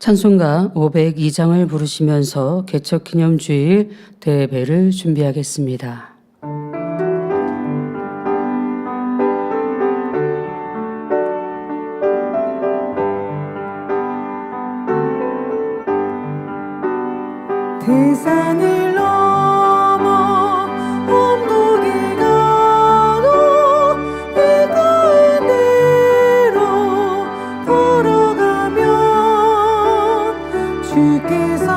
찬송가 502장을 부르시면서 개척기념주일 대예배를 준비하겠습니다. 대산을 넘어 언덕에 가도 해가 내려 걸어가면 주께서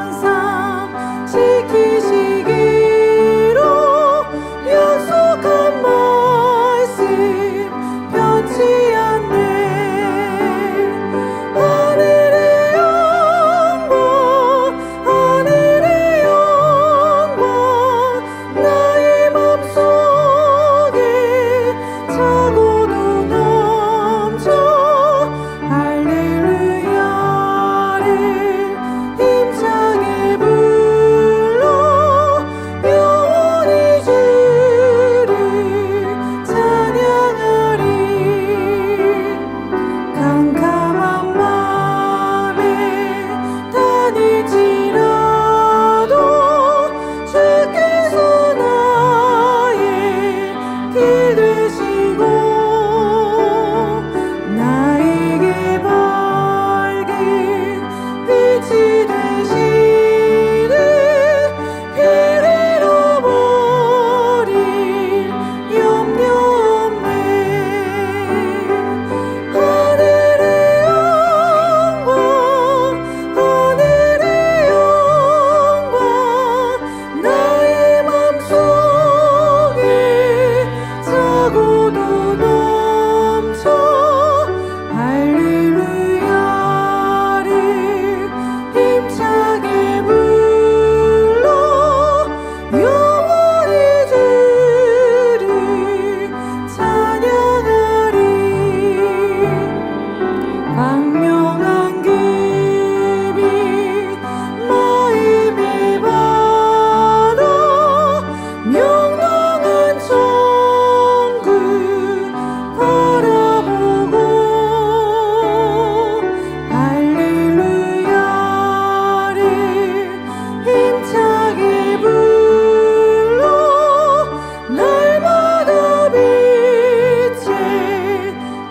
항상 지키시기로 약속한 말씀 변치 않네. 하늘의 영광 하늘의 영광 나의 맘속에 차고도 넘쳐 할렐루야를 힘차게 불러 영원히 주를 찬양하리. 캄캄한 맘에 다닐지라도 주께서 나의 길 되시고 나에게 밝은 빛이 되시네. 길 잃어버릴 염려 없네. 하늘의 영광 하늘의 영광 나의 맘속에 차고도 넘쳐 할렐루야를 힘차게 불러 영원히 주를 찬양하리. 광명한 금이 마음에 받아 명랑한 천국 바라보고 할렐루야를 힘차게 불러 날마다 빛에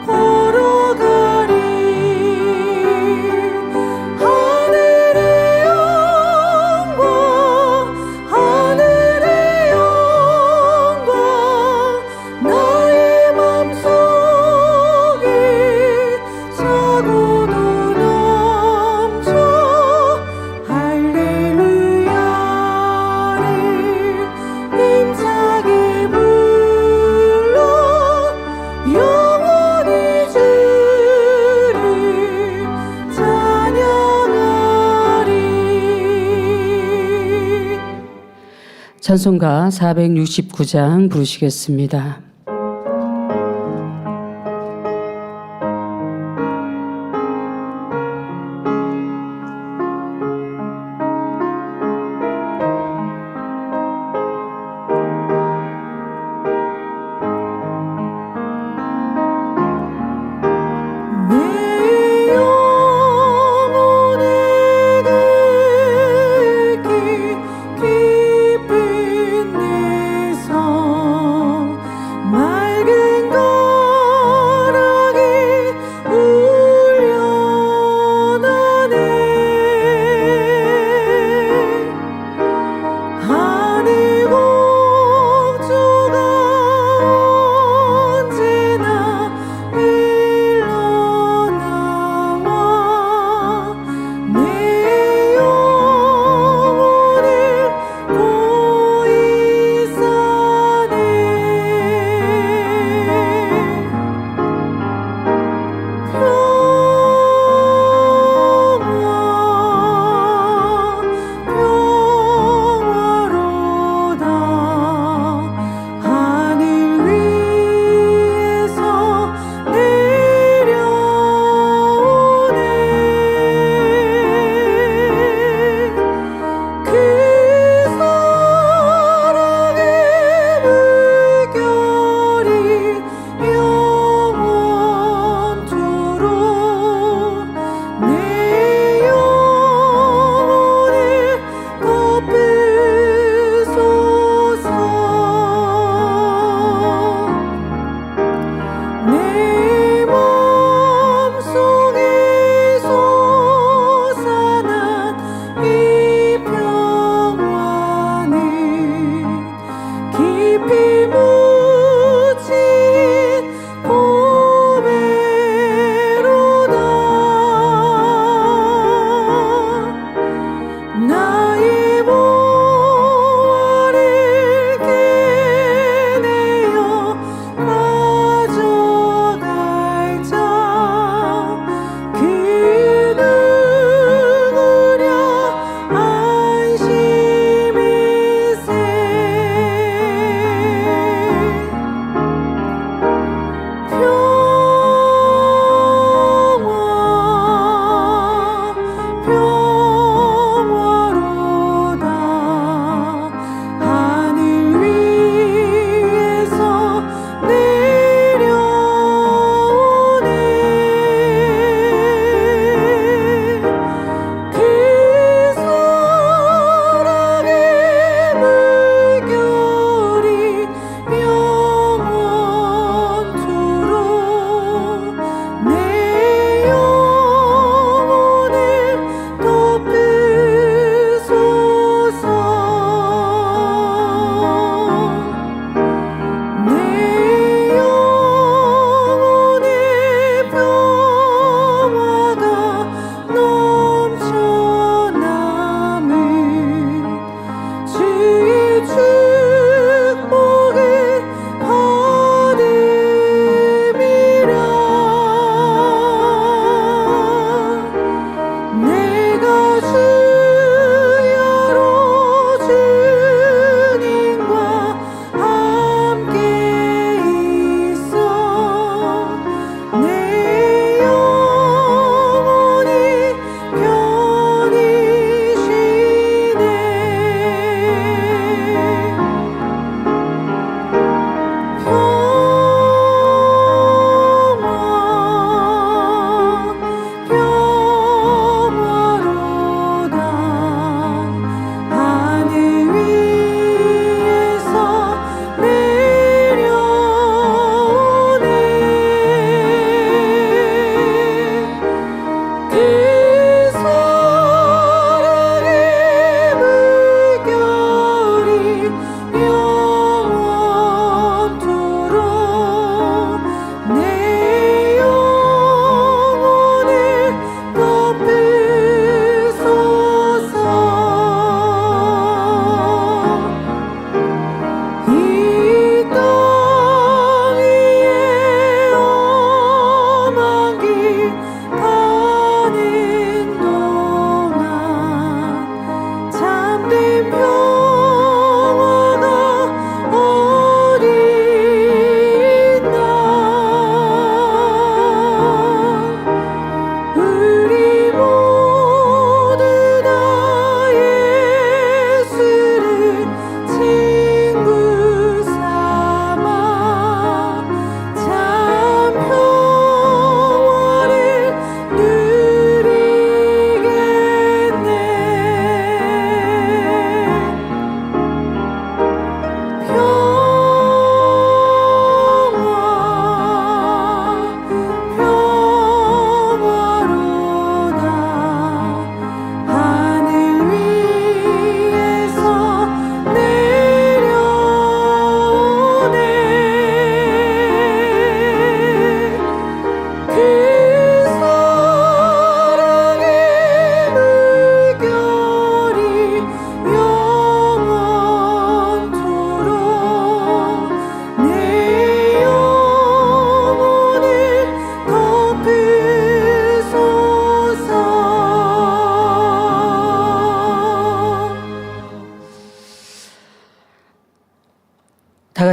걸어가리. 하늘의 영광 하늘의 영광 나의 맘속에 차고도 넘쳐 할렐루야를 힘차게 불러 영원히 주를 찬양하리. 찬송가 469장 부르시겠습니다. 내 영혼에 긁기 깊은 내성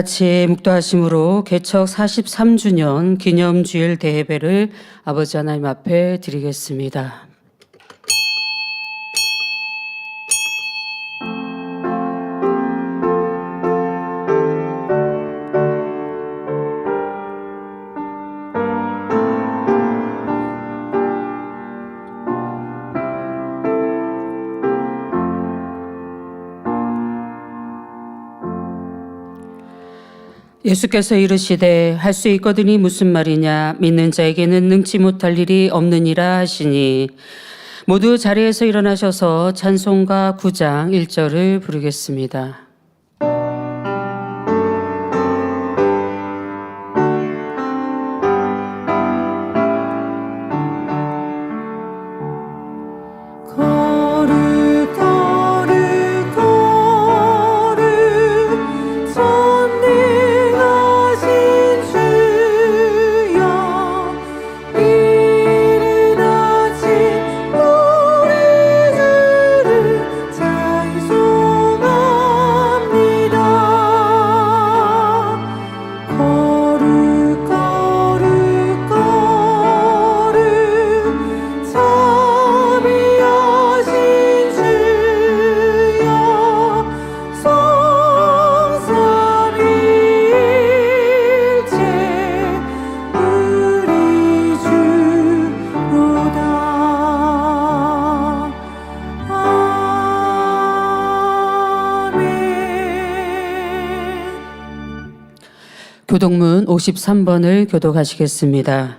같이 묵도하심으로 개척 43주년 기념주일 대예배를 아버지 하나님 앞에 드리겠습니다. 예수께서 이르시되 할 수 있거든이 무슨 말이냐 믿는 자에게는 능치 못할 일이 없느니라 하시니 모두 자리에서 일어나셔서 찬송가 9장 1절을 부르겠습니다. 거룩 거룩 거룩 전능하신 주여 이른 아침 우리 주를 찬송합니다. 거룩 거룩 거룩 자비하신 주여 성삼일체 우리 주로다. 아멘. 교독문 53번을 교독하시겠습니다.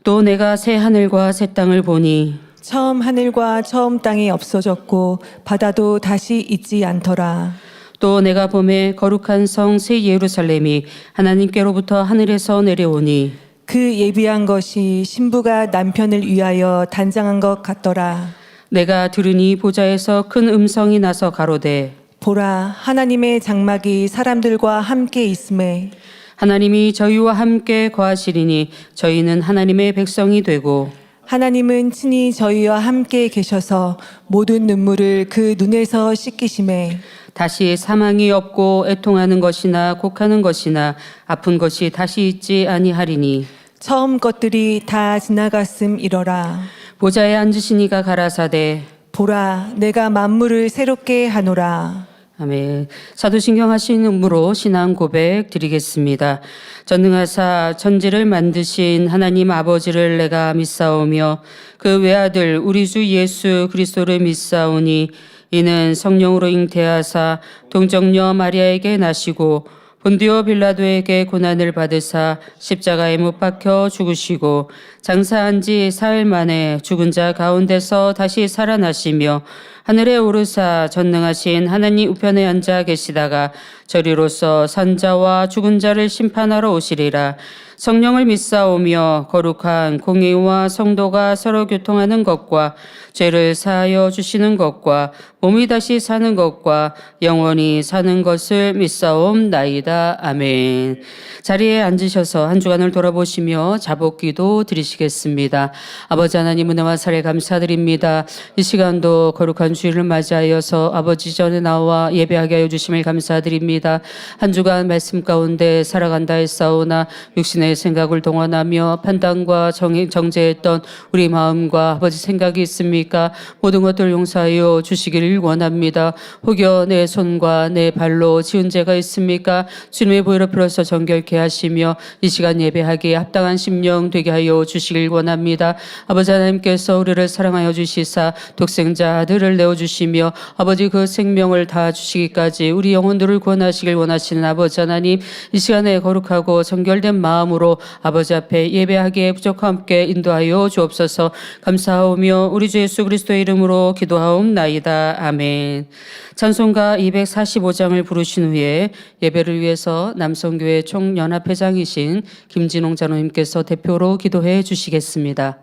또 내가 새 하늘과 새 땅을 보니 처음 하늘과 처음 땅이 없어졌고 바다도 다시 있지 않더라. 또 내가 봄에 거룩한 성 새 예루살렘이 하나님께로부터 하늘에서 내려오니 그 예비한 것이 신부가 남편을 위하여 단장한 것 같더라. 내가 들으니 보좌에서 큰 음성이 나서 가로되 보라, 하나님의 장막이 사람들과 함께 있음에 하나님이 저희와 함께 거하시리니 저희는 하나님의 백성이 되고 하나님은 친히 저희와 함께 계셔서 모든 눈물을 그 눈에서 씻기심에 다시 사망이 없고 애통하는 것이나 곡하는 것이나 아픈 것이 다시 있지 아니하리니 처음 것들이 다 지나갔음 이러라. 보좌에 앉으신 이가 가라사대 보라, 내가 만물을 새롭게 하노라. 아멘. 사도신경 하신 음으로 신앙 고백 드리겠습니다. 전능하사 천지를 만드신 하나님 아버지를 내가 믿사오며 그 외아들 우리 주 예수 그리스도를 믿사오니 이는 성령으로 잉태하사 동정녀 마리아에게 나시고 본디오 빌라도에게 고난을 받으사 십자가에 못 박혀 죽으시고 장사한 지 사흘 만에 죽은 자 가운데서 다시 살아나시며 하늘에 오르사 전능하신 하나님 우편에 앉아 계시다가 저리로서 산자와 죽은 자를 심판하러 오시리라. 성령을 믿사오며 거룩한 공의와 성도가 서로 교통하는 것과 죄를 사하여 주시는 것과 몸이 다시 사는 것과 영원히 사는 것을 믿사옵나이다. 아멘. 자리에 앉으셔서 한 주간을 돌아보시며 자복기도 드리시겠습니다. 아버지 하나님 은혜와 사랑에 감사드립니다. 이 시간도 거룩한 주일을 맞이하여서 아버지 전에 나와 예배하게 하여 주심을 감사드립니다. 한 주간 말씀 가운데 살아간다 했사오나 육신의 생각을 동원하며 판단과 정죄했던 우리 마음과 아버지 생각이 있습니까? 모든 것들 용서하여 주시기를 원합니다. 혹여 내 손과 내 발로 지은 죄가 있습니까? 주님의 보혈을 풀어서 정결케 하시며 이 시간 예배하기에 합당한 심령 되게 하여 주시길 원합니다. 아버지 하나님께서 우리를 사랑하여 주시사 독생자 아들을 내어주시며 아버지 그 생명을 다 주시기까지 우리 영혼들을 구원하시길 원하시는 아버지 하나님, 이 시간에 거룩하고 정결된 마음으로 아버지 앞에 예배하기에 부족함께 인도하여 주옵소서. 감사하오며 우리 주 예수 그리스도의 이름으로 기도하옵나이다. 아멘. 찬송가 245장을 부르신 후에 예배를 위해서 남성교회 총연합회장이신 김진홍 장로님께서 대표로 기도해 주시겠습니다.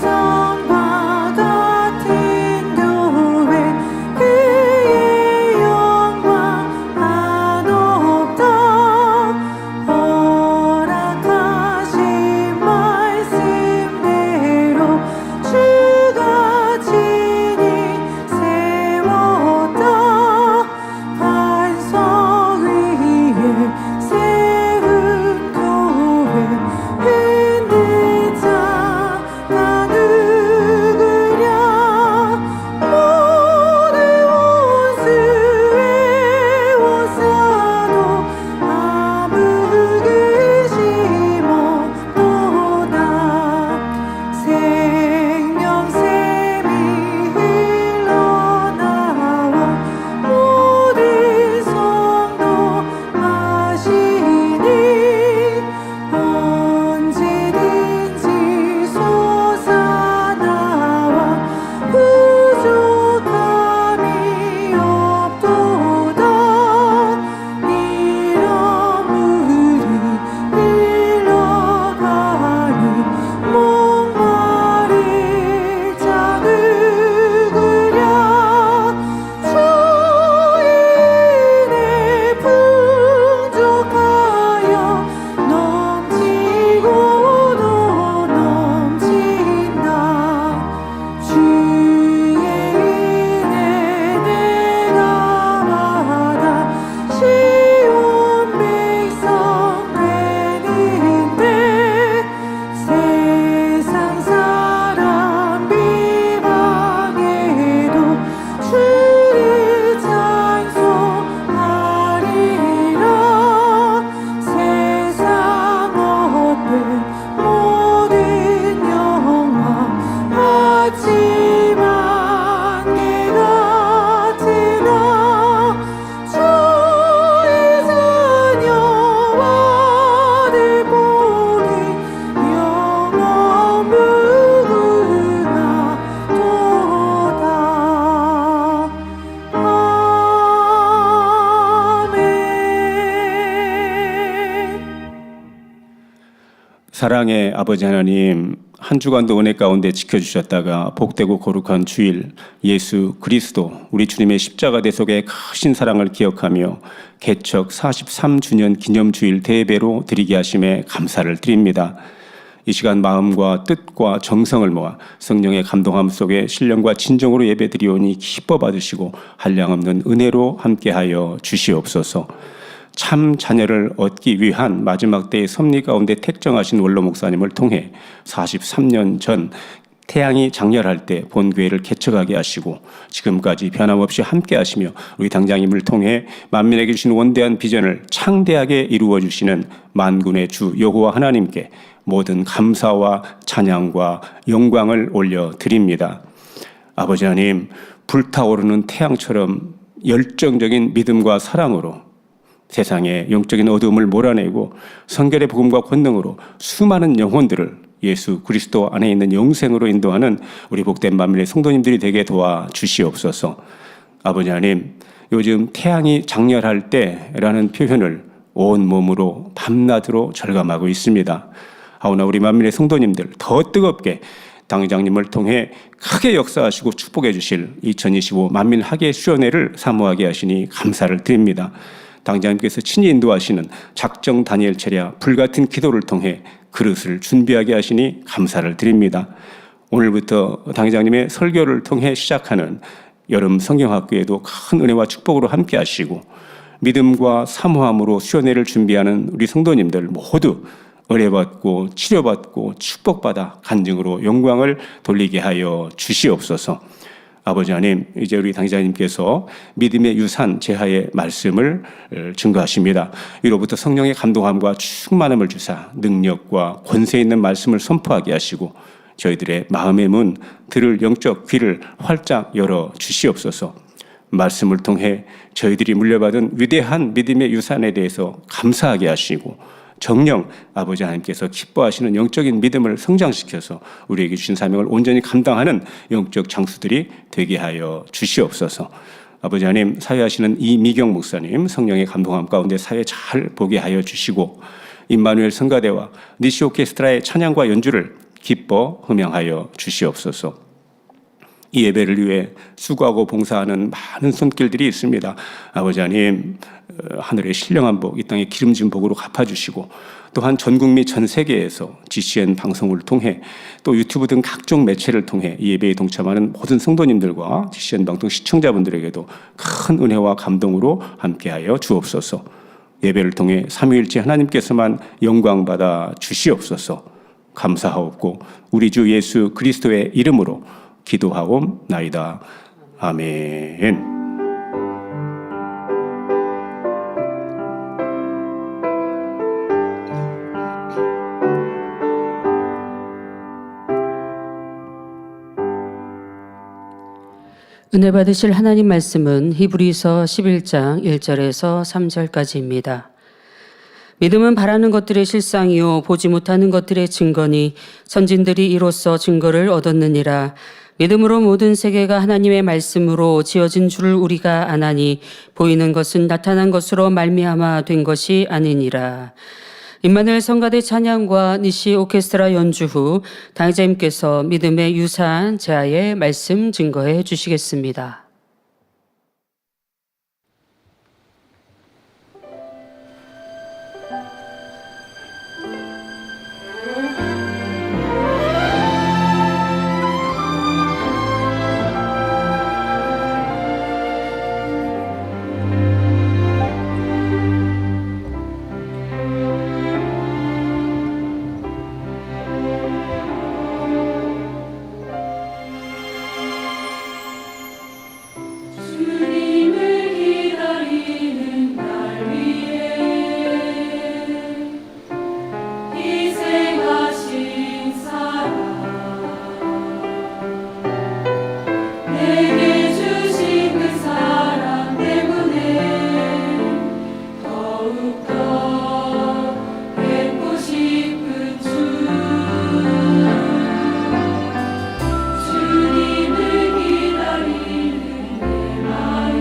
시온성과 같은 교회 그의 영광 한없다. 허락하신 말 사랑의 아버지 하나님, 한 주간도 은혜 가운데 지켜주셨다가 복되고 거룩한 주일 예수 그리스도 우리 주님의 십자가 대속의 크신 사랑을 기억하며 개척 43주년 기념주일 대배로 드리게 하심에 감사를 드립니다. 이 시간 마음과 뜻과 정성을 모아 성령의 감동함 속에 신령과 진정으로 예배드리오니 기뻐 받으시고 한량없는 은혜로 함께하여 주시옵소서. 참 자녀를 얻기 위한 마지막 때의 섭리 가운데 택정하신 원로 목사님을 통해 43년 전 태양이 장렬할 때 본교회를 개척하게 하시고 지금까지 변함없이 함께 하시며 우리 당장님을 통해 만민에게 주신 원대한 비전을 창대하게 이루어 주시는 만군의 주 여호와 하나님께 모든 감사와 찬양과 영광을 올려드립니다. 아버지 하나님, 불타오르는 태양처럼 열정적인 믿음과 사랑으로 세상의 영적인 어두움을 몰아내고 성결의 복음과 권능으로 수많은 영혼들을 예수 그리스도 안에 있는 영생으로 인도하는 우리 복된 만민의 성도님들이 되게 도와주시옵소서. 아버지 하나님, 요즘 태양이 장렬할 때라는 표현을 온 몸으로 밤낮으로 절감하고 있습니다. 하오나 우리 만민의 성도님들 더 뜨겁게 당회장님을 통해 크게 역사하시고 축복해 주실 2025 만민 학예 수련회를 사모하게 하시니 감사를 드립니다. 당장님께서 친히 인도하시는 작정 다니엘 체랴 불같은 기도를 통해 그릇을 준비하게 하시니 감사를 드립니다. 오늘부터 당회장님의 설교를 통해 시작하는 여름 성경학교에도 큰 은혜와 축복으로 함께 하시고 믿음과 사모함으로 수련회를 준비하는 우리 성도님들 모두 은혜받고 치료받고 축복받아 간증으로 영광을 돌리게 하여 주시옵소서. 아버지 하나님, 이제 우리 당회장님께서 믿음의 유산 제하의 말씀을 증거하십니다. 위로부터 성령의 감동함과 충만함을 주사 능력과 권세 있는 말씀을 선포하게 하시고 저희들의 마음의 문, 들을 영적 귀를 활짝 열어 주시옵소서. 말씀을 통해 저희들이 물려받은 위대한 믿음의 유산에 대해서 감사하게 하시고 정령 아버지 하나님께서 기뻐하시는 영적인 믿음을 성장시켜서 우리에게 주신 사명을 온전히 감당하는 영적 장수들이 되게 하여 주시옵소서. 아버지 하나님, 사회하시는 이미경 목사님 성령의 감동함 가운데 사회 잘 보게 하여 주시고 임마누엘 성가대와 니시 오케스트라의 찬양과 연주를 기뻐 흠양하여 주시옵소서. 이 예배를 위해 수고하고 봉사하는 많은 손길들이 있습니다. 아버지 하나님, 하늘의 신령한 복, 이 땅의 기름진 복으로 갚아주시고 또한 전국 및 전 세계에서 GCN 방송을 통해 또 유튜브 등 각종 매체를 통해 이 예배에 동참하는 모든 성도님들과 GCN 방송 시청자분들에게도 큰 은혜와 감동으로 함께하여 주옵소서. 예배를 통해 삼위일체 하나님께서만 영광받아 주시옵소서. 감사하옵고 우리 주 예수 그리스도의 이름으로 기도하옵나이다. 아멘. 은혜 받으실 하나님 말씀은 히브리서 11장 1절에서 3절까지입니다. 믿음은 바라는 것들의 실상이요 보지 못하는 것들의 증거니 선진들이 이로써 증거를 얻었느니라. 믿음으로 모든 세계가 하나님의 말씀으로 지어진 줄을 우리가 아나니 보이는 것은 나타난 것으로 말미암아 된 것이 아니니라. 임마누엘 성가대 찬양과 니시 오케스트라 연주 후 당회자님께서 믿음의 유산 제하의 말씀 증거해 주시겠습니다. 주님을 기다리는 내 마음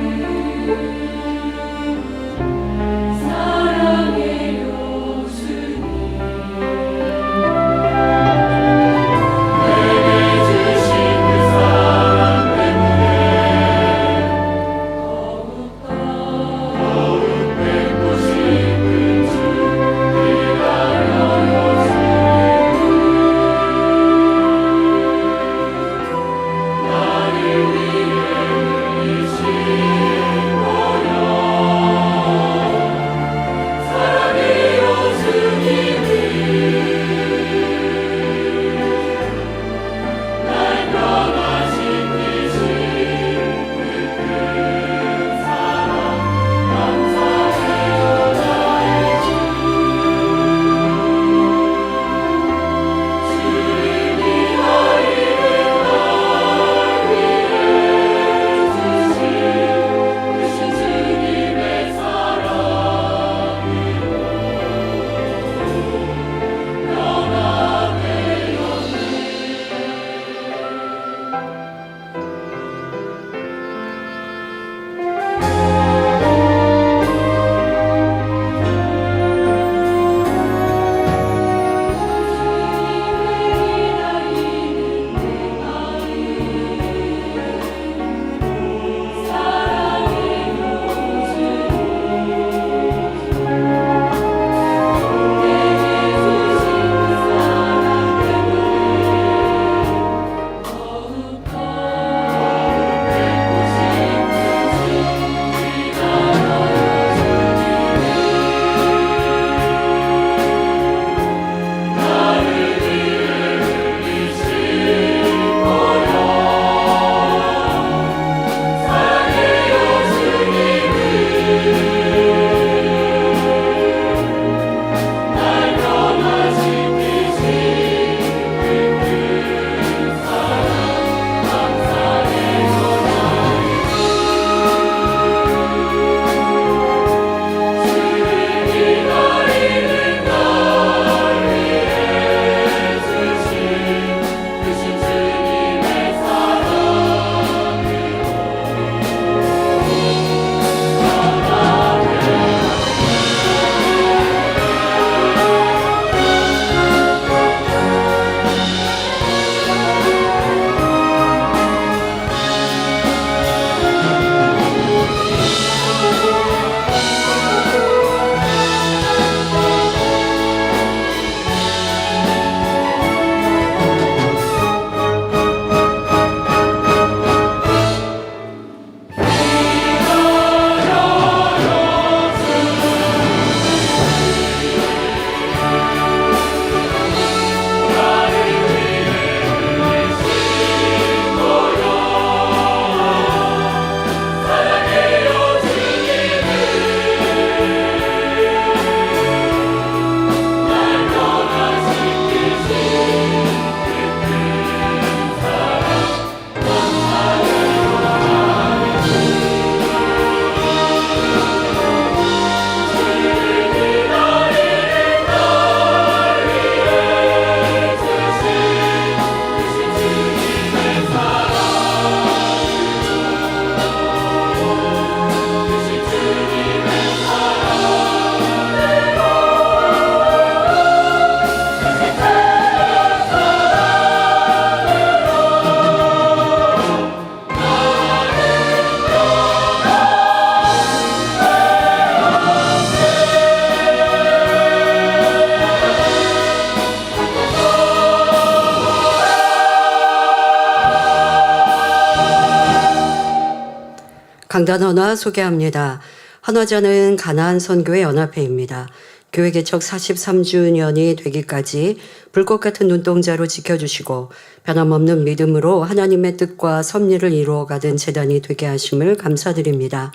강단 헌화 소개합니다. 헌화자는 가나안 선교회 연합회입니다. 교회 개척 43주년이 되기까지 불꽃 같은 눈동자로 지켜주시고 변함없는 믿음으로 하나님의 뜻과 섭리를 이루어가던 재단이 되게 하심을 감사드립니다.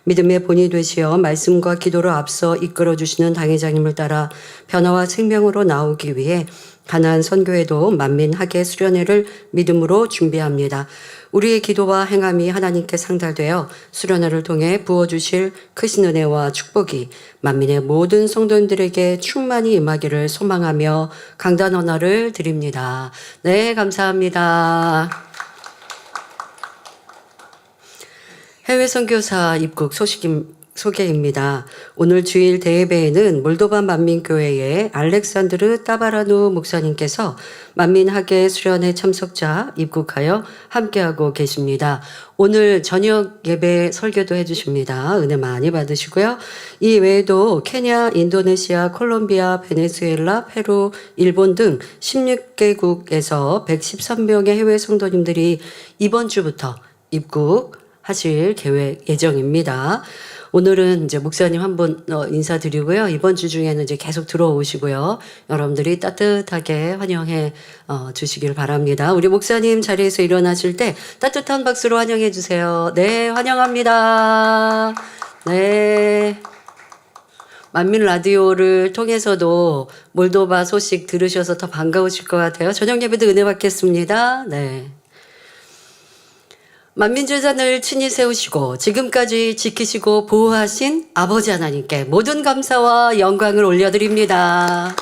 믿음의 본이 되시어 말씀과 기도로 앞서 이끌어주시는 당회장님을 따라 변화와 생명으로 나오기 위해 가나안 선교회도 만민학예 수련회를 믿음으로 준비합니다. 우리의 기도와 행함이 하나님께 상달되어 수련회를 통해 부어주실 크신 은혜와 축복이 만민의 모든 성도님들에게 충만히 임하기를 소망하며 강단 헌화를 드립니다. 네, 감사합니다. 해외 선교사 입국 소개입니다. 오늘 주일 대예배에는 몰도바 만민교회의 알렉산드르 따바라누 목사님께서 만민학예 수련회 참석자 입국하여 함께하고 계십니다. 오늘 저녁 예배 설교도 해주십니다. 은혜 많이 받으시고요. 이 외에도 케냐, 인도네시아, 콜롬비아, 베네수엘라, 페루, 일본 등 16개국에서 113명의 해외 성도님들이 이번 주부터 입국하실 계획 예정입니다. 오늘은 이제 목사님 한 분 인사드리고요. 이번 주 중에는 이제 계속 들어오시고요. 여러분들이 따뜻하게 환영해 주시길 바랍니다. 우리 목사님 자리에서 일어나실 때 따뜻한 박수로 환영해 주세요. 네, 환영합니다. 네. 만민 라디오를 통해서도 몰도바 소식 들으셔서 더 반가우실 것 같아요. 저녁 예배도 은혜 받겠습니다. 네. 만민재단을 친히 세우시고 지금까지 지키시고 보호하신 아버지 하나님께 모든 감사와 영광을 올려드립니다.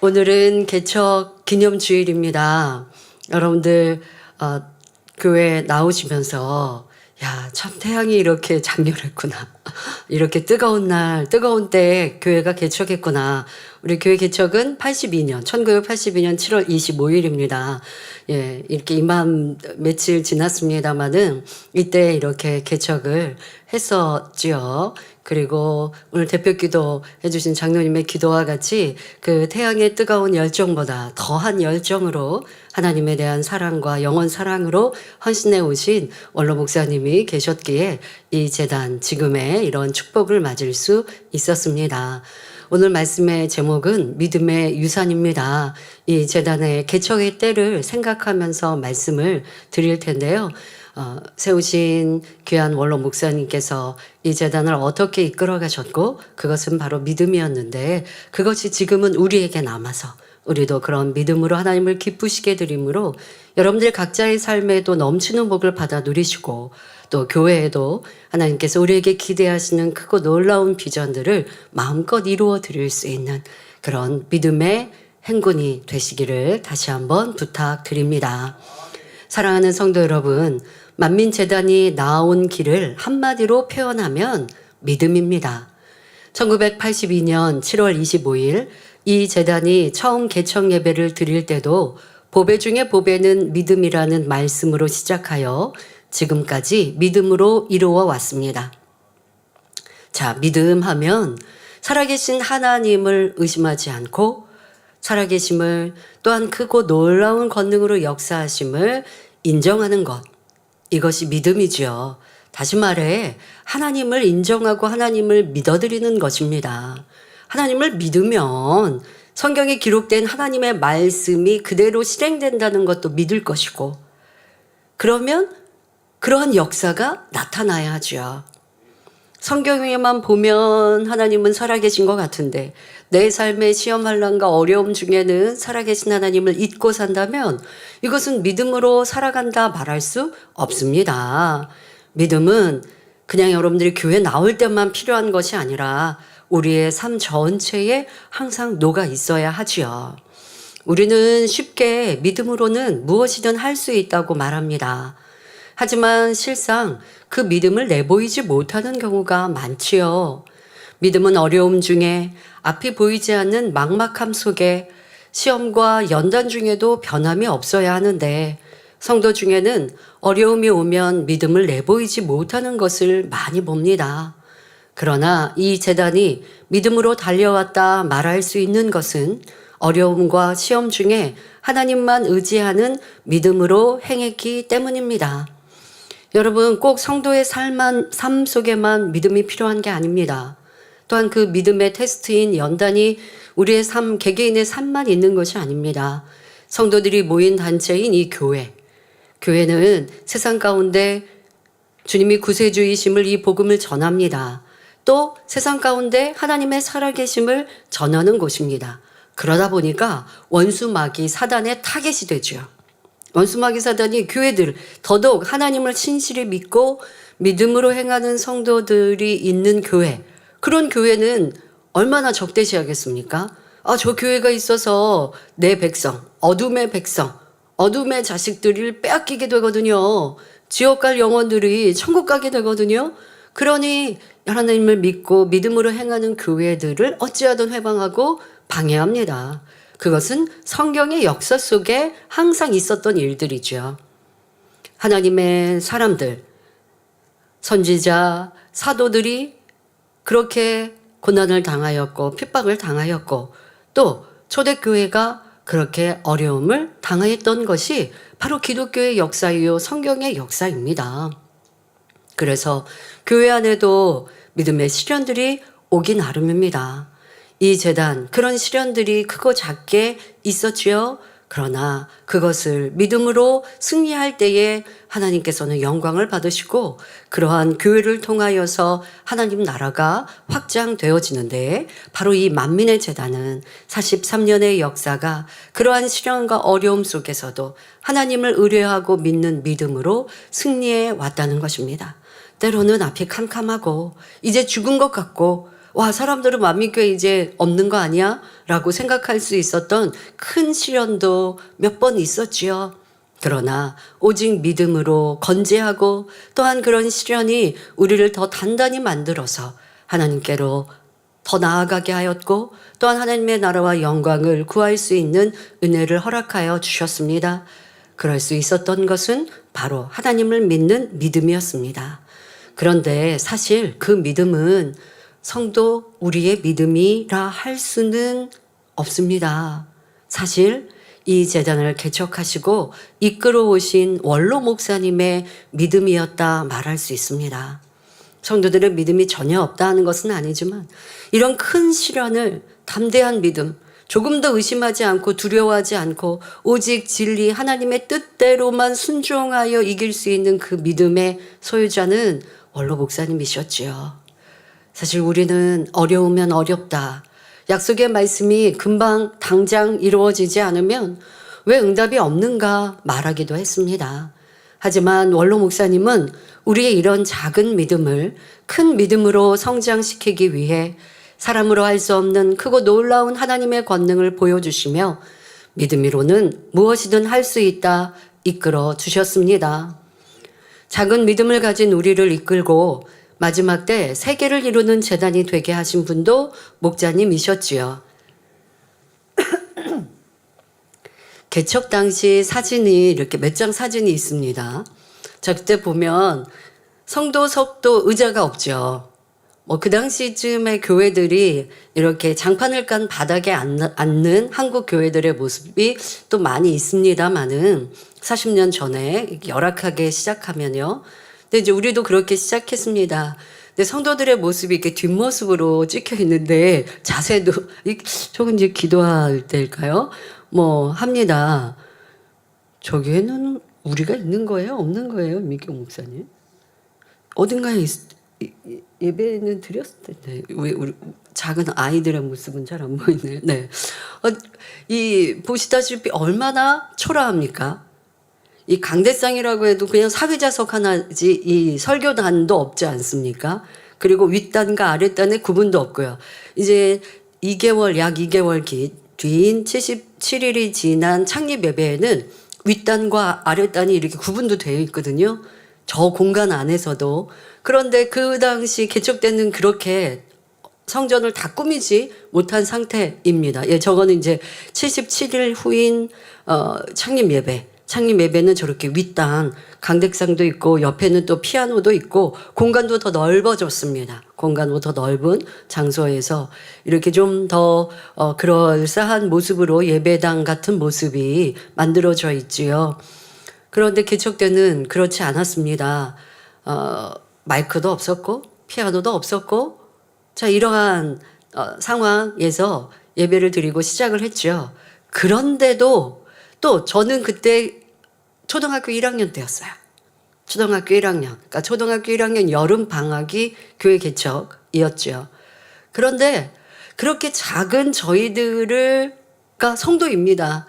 오늘은 개척 기념주일입니다. 여러분들 교회 나오시면서 야, 참 태양이 이렇게 장렬했구나. 이렇게 뜨거운 날, 뜨거운 때에 교회가 개척했구나. 우리 교회 개척은 1982년 7월 25일입니다. 예, 이렇게 이만 며칠 지났습니다마는 이때 이렇게 개척을 했었지요. 그리고 오늘 대표 기도 해주신 장로님의 기도와 같이 그 태양의 뜨거운 열정보다 더한 열정으로 하나님에 대한 사랑과 영원 사랑으로 헌신해 오신 원로 목사님이 계셨기에 이 재단 지금의 이런 축복을 맞을 수 있었습니다. 오늘 말씀의 제목은 믿음의 유산입니다. 이 재단의 개척의 때를 생각하면서 말씀을 드릴 텐데요. 세우신 귀한 원로 목사님께서 이 재단을 어떻게 이끌어 가셨고 그것은 바로 믿음이었는데 그것이 지금은 우리에게 남아서 우리도 그런 믿음으로 하나님을 기쁘시게 드림으로 여러분들 각자의 삶에도 넘치는 복을 받아 누리시고 또 교회에도 하나님께서 우리에게 기대하시는 크고 놀라운 비전들을 마음껏 이루어 드릴 수 있는 그런 믿음의 행군이 되시기를 다시 한번 부탁드립니다. 사랑하는 성도 여러분, 만민재단이 나온 길을 한마디로 표현하면 믿음입니다. 1982년 7월 25일 이 재단이 처음 개척 예배를 드릴 때도 보배 중에 보배는 믿음이라는 말씀으로 시작하여 지금까지 믿음으로 이루어 왔습니다. 자, 믿음하면 살아계신 하나님을 의심하지 않고 살아계심을 또한 크고 놀라운 권능으로 역사하심을 인정하는 것. 이것이 믿음이지요. 다시 말해 하나님을 인정하고 하나님을 믿어드리는 것입니다. 하나님을 믿으면 성경에 기록된 하나님의 말씀이 그대로 실행된다는 것도 믿을 것이고 그러면 그러한 역사가 나타나야 하죠. 성경에만 보면 하나님은 살아계신 것 같은데 내 삶의 시험 환난과 어려움 중에는 살아계신 하나님을 잊고 산다면 이것은 믿음으로 살아간다 말할 수 없습니다. 믿음은 그냥 여러분들이 교회 나올 때만 필요한 것이 아니라 우리의 삶 전체에 항상 녹아 있어야 하지요. 우리는 쉽게 믿음으로는 무엇이든 할 수 있다고 말합니다. 하지만 실상 그 믿음을 내보이지 못하는 경우가 많지요. 믿음은 어려움 중에 앞이 보이지 않는 막막함 속에 시험과 연단 중에도 변함이 없어야 하는데 성도 중에는 어려움이 오면 믿음을 내보이지 못하는 것을 많이 봅니다. 그러나 이 재단이 믿음으로 달려왔다 말할 수 있는 것은 어려움과 시험 중에 하나님만 의지하는 믿음으로 행했기 때문입니다. 여러분, 꼭 성도의 삶 속에만 믿음이 필요한 게 아닙니다. 또한 그 믿음의 테스트인 연단이 우리의 삶, 개개인의 삶만 있는 것이 아닙니다. 성도들이 모인 단체인 이 교회. 교회는 세상 가운데 주님이 구세주이심을 이 복음을 전합니다. 또 세상 가운데 하나님의 살아계심을 전하는 곳입니다. 그러다 보니까 원수 마귀 사단의 타겟이 되죠. 원수 마귀 사단이 교회들, 더더욱 하나님을 신실히 믿고 믿음으로 행하는 성도들이 있는 교회, 그런 교회는 얼마나 적대시하겠습니까? 저 교회가 있어서 내 백성, 어둠의 백성, 어둠의 자식들을 빼앗기게 되거든요. 지옥 갈 영혼들이 천국 가게 되거든요. 그러니 하나님을 믿고 믿음으로 행하는 교회들을 어찌하든 회방하고 방해합니다. 그것은 성경의 역사 속에 항상 있었던 일들이죠. 하나님의 사람들, 선지자, 사도들이 그렇게 고난을 당하였고 핍박을 당하였고 또 초대교회가 그렇게 어려움을 당하였던 것이 바로 기독교의 역사이요 성경의 역사입니다. 그래서 교회 안에도 믿음의 시련들이 오기 나름입니다. 이 재단, 그런 시련들이 크고 작게 있었지요. 그러나 그것을 믿음으로 승리할 때에 하나님께서는 영광을 받으시고 그러한 교회를 통하여서 하나님 나라가 확장되어지는데 바로 이 만민의 재단은 43년의 역사가 그러한 시련과 어려움 속에서도 하나님을 의뢰하고 믿는 믿음으로 승리해 왔다는 것입니다. 때로는 앞이 캄캄하고 이제 죽은 것 같고 와, 사람들은 만민교회 이제 없는 거 아니야? 라고 생각할 수 있었던 큰 시련도 몇 번 있었지요. 그러나 오직 믿음으로 건재하고 또한 그런 시련이 우리를 더 단단히 만들어서 하나님께로 더 나아가게 하였고 또한 하나님의 나라와 영광을 구할 수 있는 은혜를 허락하여 주셨습니다. 그럴 수 있었던 것은 바로 하나님을 믿는 믿음이었습니다. 그런데 사실 그 믿음은 성도 우리의 믿음이라 할 수는 없습니다. 사실 이 재단을 개척하시고 이끌어 오신 원로 목사님의 믿음이었다 말할 수 있습니다. 성도들의 믿음이 전혀 없다 하는 것은 아니지만 이런 큰 시련을 담대한 믿음, 조금 더 의심하지 않고 두려워하지 않고 오직 진리 하나님의 뜻대로만 순종하여 이길 수 있는 그 믿음의 소유자는 원로 목사님이셨지요. 사실 우리는 어려우면 어렵다. 약속의 말씀이 금방 당장 이루어지지 않으면 왜 응답이 없는가 말하기도 했습니다. 하지만 원로 목사님은 우리의 이런 작은 믿음을 큰 믿음으로 성장시키기 위해 사람으로 할 수 없는 크고 놀라운 하나님의 권능을 보여주시며 믿음으로는 무엇이든 할 수 있다 이끌어 주셨습니다. 작은 믿음을 가진 우리를 이끌고 마지막 때 세계를 이루는 재단이 되게 하신 분도 목자님이셨지요. 개척 당시 사진이 이렇게 몇 장 사진이 있습니다. 자, 그때 보면 성도석도 의자가 없죠. 그 당시쯤에 교회들이 이렇게 장판을 깐 바닥에 앉는 한국 교회들의 모습이 또 많이 있습니다만은 40년 전에 열악하게 시작하면요. 근데 이제 우리도 그렇게 시작했습니다. 근데 성도들의 모습이 이렇게 뒷모습으로 찍혀 있는데 자세도 저건 이제 기도할 때일까요? 합니다. 저기에는 우리가 있는 거예요? 없는 거예요? 미경 목사님? 어딘가에 예배는 드렸을 텐데 왜 우리 작은 아이들의 모습은 잘 안 보이네요. 네, 보시다시피 얼마나 초라합니까? 이 강대상이라고 해도 그냥 사회자석 하나지 이 설교단도 없지 않습니까? 그리고 윗단과 아랫단의 구분도 없고요. 이제 약 2개월 뒤인 77일이 지난 창립 예배에는 윗단과 아랫단이 이렇게 구분도 되어 있거든요. 저 공간 안에서도. 그런데 그 당시 개척때는 그렇게 성전을 다 꾸미지 못한 상태입니다. 저거는 이제 77일 후인 창립 예배. 창립 예배는 저렇게 윗단 강대상도 있고 옆에는 또 피아노도 있고 공간도 더 넓어졌습니다. 공간도 더 넓은 장소에서 이렇게 좀 더 그럴싸한 모습으로 예배당 같은 모습이 만들어져 있지요. 그런데 개척 때는 그렇지 않았습니다. 마이크도 없었고 피아노도 없었고 자 이러한 상황에서 예배를 드리고 시작을 했죠. 그런데도 또 저는 그때 초등학교 1학년 때였어요. 초등학교 1학년. 그러니까 초등학교 1학년 여름 방학이 교회 개척이었죠. 그런데 그렇게 작은 저희들가 성도입니다.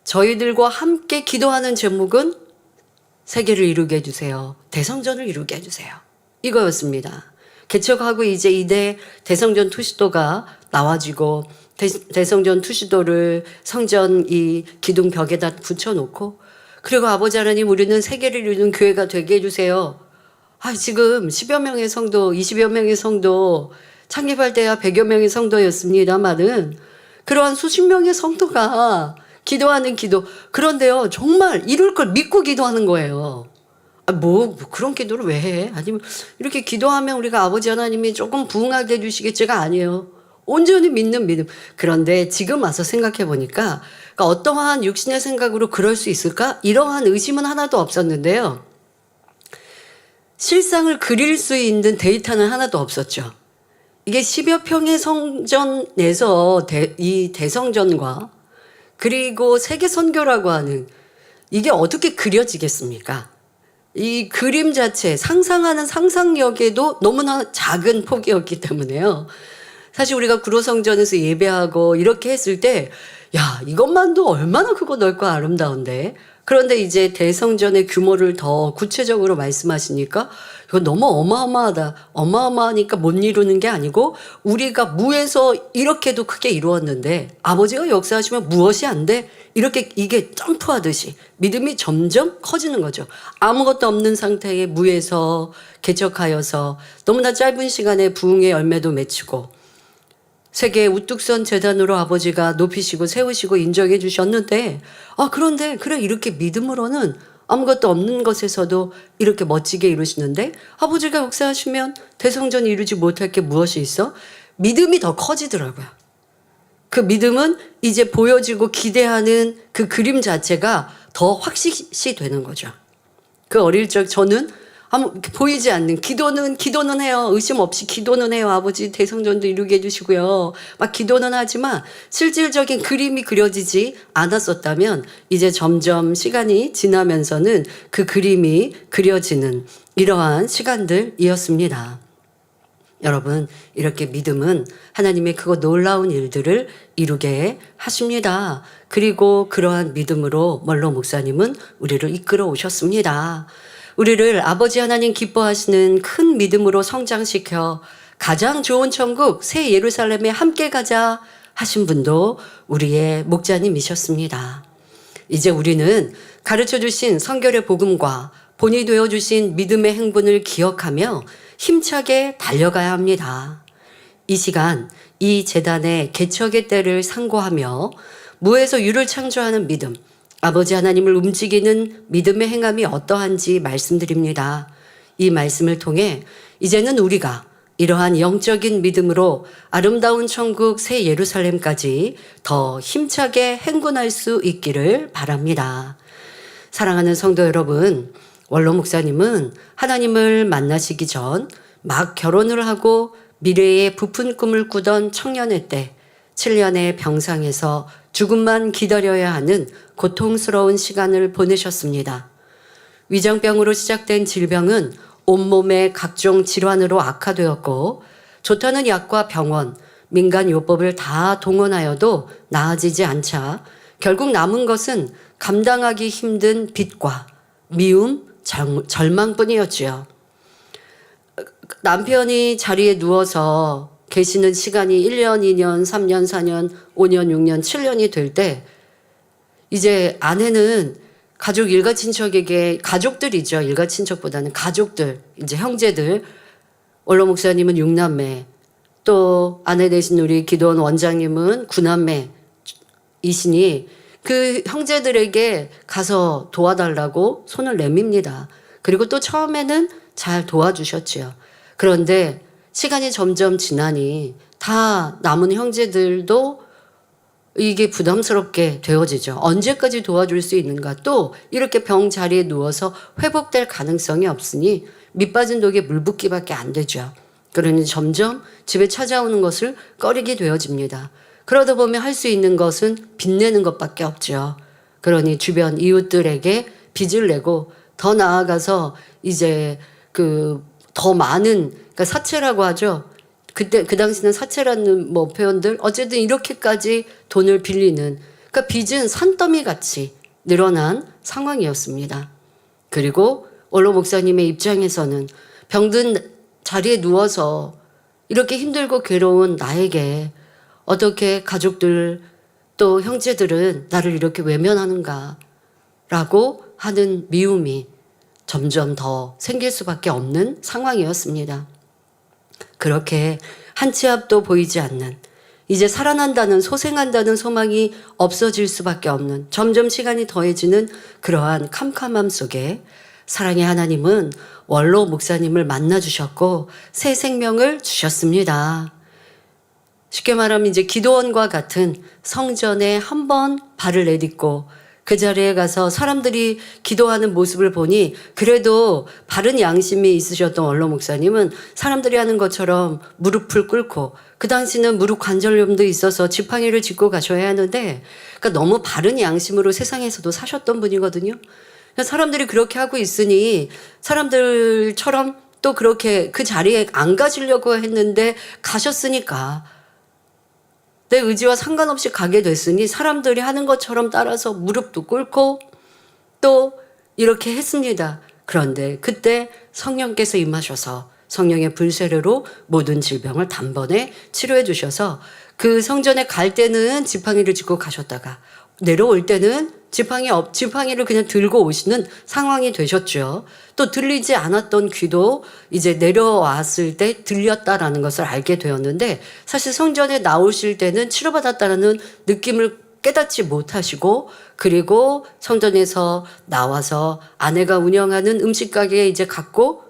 저희들과 함께 기도하는 제목은 세계를 이루게 해주세요. 대성전을 이루게 해주세요. 이거였습니다. 개척하고 이제 이대 대성전 투시도가 나와지고 대성전 투시도를 성전 이 기둥 벽에다 붙여놓고 그리고 아버지 하나님 우리는 세계를 이루는 교회가 되게 해주세요. 지금 10여 명의 성도, 20여 명의 성도 창립할 때야 100여 명의 성도였습니다만은 그러한 수십 명의 성도가 기도하는 기도. 그런데요, 정말 이룰 걸 믿고 기도하는 거예요. 뭐 그런 기도를 왜 해? 아니면 이렇게 기도하면 우리가 아버지 하나님이 조금 부응하게 해주시겠지가 아니에요. 온전히 믿는 믿음. 그런데 지금 와서 생각해 보니까 그러니까 어떠한 육신의 생각으로 그럴 수 있을까? 이러한 의심은 하나도 없었는데요. 실상을 그릴 수 있는 데이터는 하나도 없었죠. 이게 10여 평의 성전에서 이 대성전과 그리고 세계 선교라고 하는 이게 어떻게 그려지겠습니까? 이 그림 자체, 상상하는 상상력에도 너무나 작은 폭이었기 때문에요. 사실 우리가 구로성전에서 예배하고 이렇게 했을 때, 야, 이것만도 얼마나 크고 넓고 아름다운데. 그런데 이제 대성전의 규모를 더 구체적으로 말씀하시니까 이거 너무 어마어마하다. 어마어마하니까 못 이루는 게 아니고 우리가 무에서 이렇게도 크게 이루었는데 아버지가 역사하시면 무엇이 안 돼? 이렇게 이게 점프하듯이 믿음이 점점 커지는 거죠. 아무것도 없는 상태의 무에서 개척하여서 너무나 짧은 시간에 부흥의 열매도 맺히고 세계의 우뚝 선 재단으로 아버지가 높이시고 세우시고 인정해 주셨는데 그런데 그래 이렇게 믿음으로는 아무것도 없는 것에서도 이렇게 멋지게 이루시는데 아버지가 역사하시면 대성전이 이루지 못할 게 무엇이 있어? 믿음이 더 커지더라고요. 그 믿음은 이제 보여지고 기대하는 그 그림 자체가 더 확실시 되는 거죠. 그 어릴 적 저는 보이지 않는 기도는 해요. 의심 없이 기도는 해요. 아버지 대성전도 이루게 해주시고요. 막 기도는 하지만 실질적인 그림이 그려지지 않았었다면 이제 점점 시간이 지나면서는 그 그림이 그려지는 이러한 시간들이었습니다. 여러분, 이렇게 믿음은 하나님의 크고 놀라운 일들을 이루게 하십니다. 그리고 그러한 믿음으로 멀로 목사님은 우리를 이끌어 오셨습니다. 우리를 아버지 하나님 기뻐하시는 큰 믿음으로 성장시켜 가장 좋은 천국 새 예루살렘에 함께 가자 하신 분도 우리의 목자님이셨습니다. 이제 우리는 가르쳐 주신 성결의 복음과 본이 되어 주신 믿음의 행분을 기억하며 힘차게 달려가야 합니다. 이 시간 이 재단의 개척의 때를 상고하며 무에서 유를 창조하는 믿음, 아버지 하나님을 움직이는 믿음의 행함이 어떠한지 말씀드립니다. 이 말씀을 통해 이제는 우리가 이러한 영적인 믿음으로 아름다운 천국 새 예루살렘까지 더 힘차게 행군할 수 있기를 바랍니다. 사랑하는 성도 여러분, 원로 목사님은 하나님을 만나시기 전 막 결혼을 하고 미래의 부푼 꿈을 꾸던 청년의 때 7년의 병상에서 죽음만 기다려야 하는 고통스러운 시간을 보내셨습니다. 위장병으로 시작된 질병은 온몸의 각종 질환으로 악화되었고 좋다는 약과 병원, 민간요법을 다 동원하여도 나아지지 않자 결국 남은 것은 감당하기 힘든 빚과 미움, 절망뿐이었지요. 남편이 자리에 누워서 계시는 시간이 1년, 2년, 3년, 4년, 5년, 6년, 7년이 될 때 이제 아내는 가족 일가 친척에게 가족들이죠. 일가 친척보다는 가족들, 이제 형제들, 원로 목사님은 6남매, 또 아내 되신 우리 기도원 원장님은 9남매이시니 그 형제들에게 가서 도와달라고 손을 내밉니다. 그리고 또 처음에는 잘 도와주셨지요. 그런데 시간이 점점 지나니 다 남은 형제들도 이게 부담스럽게 되어지죠. 언제까지 도와줄 수 있는가? 또 이렇게 병 자리에 누워서 회복될 가능성이 없으니 밑 빠진 독에 물 붓기밖에 안 되죠. 그러니 점점 집에 찾아오는 것을 꺼리게 되어집니다. 그러다 보면 할 수 있는 것은 빚내는 것밖에 없죠. 그러니 주변 이웃들에게 빚을 내고 더 나아가서 이제 더 많은, 그러니까 사채라고 하죠. 그때 그 당시는 사채라는 뭐 표현들, 어쨌든 이렇게까지 돈을 빌리는, 그러니까 빚은 산더미 같이 늘어난 상황이었습니다. 그리고 원로 목사님의 입장에서는 병든 자리에 누워서 이렇게 힘들고 괴로운 나에게 어떻게 가족들 또 형제들은 나를 이렇게 외면하는가 라고 하는 미움이 점점 더 생길 수밖에 없는 상황이었습니다. 그렇게 한 치 앞도 보이지 않는, 이제 살아난다는, 소생한다는 소망이 없어질 수밖에 없는, 점점 시간이 더해지는 그러한 캄캄함 속에 사랑의 하나님은 원로 목사님을 만나주셨고 새 생명을 주셨습니다. 쉽게 말하면 이제 기도원과 같은 성전에 한 번 발을 내딛고 그 자리에 가서 사람들이 기도하는 모습을 보니 그래도 바른 양심이 있으셨던 원로 목사님은 사람들이 하는 것처럼 무릎을 꿇고, 그 당시는 무릎 관절염도 있어서 지팡이를 짚고 가셔야 하는데, 그러니까 너무 바른 양심으로 세상에서도 사셨던 분이거든요. 사람들이 그렇게 하고 있으니 사람들처럼 또 그렇게 그 자리에 안 가시려고 했는데 가셨으니까 내 의지와 상관없이 가게 됐으니 사람들이 하는 것처럼 따라서 무릎도 꿇고 또 이렇게 했습니다. 그런데 그때 성령께서 임하셔서 성령의 불세례로 모든 질병을 단번에 치료해 주셔서 그 성전에 갈 때는 지팡이를 짚고 가셨다가 내려올 때는 지팡이를 그냥 들고 오시는 상황이 되셨죠. 또 들리지 않았던 귀도 이제 내려왔을 때 들렸다라는 것을 알게 되었는데, 사실 성전에 나오실 때는 치료받았다라는 느낌을 깨닫지 못하시고, 그리고 성전에서 나와서 아내가 운영하는 음식 가게에 이제 갔고,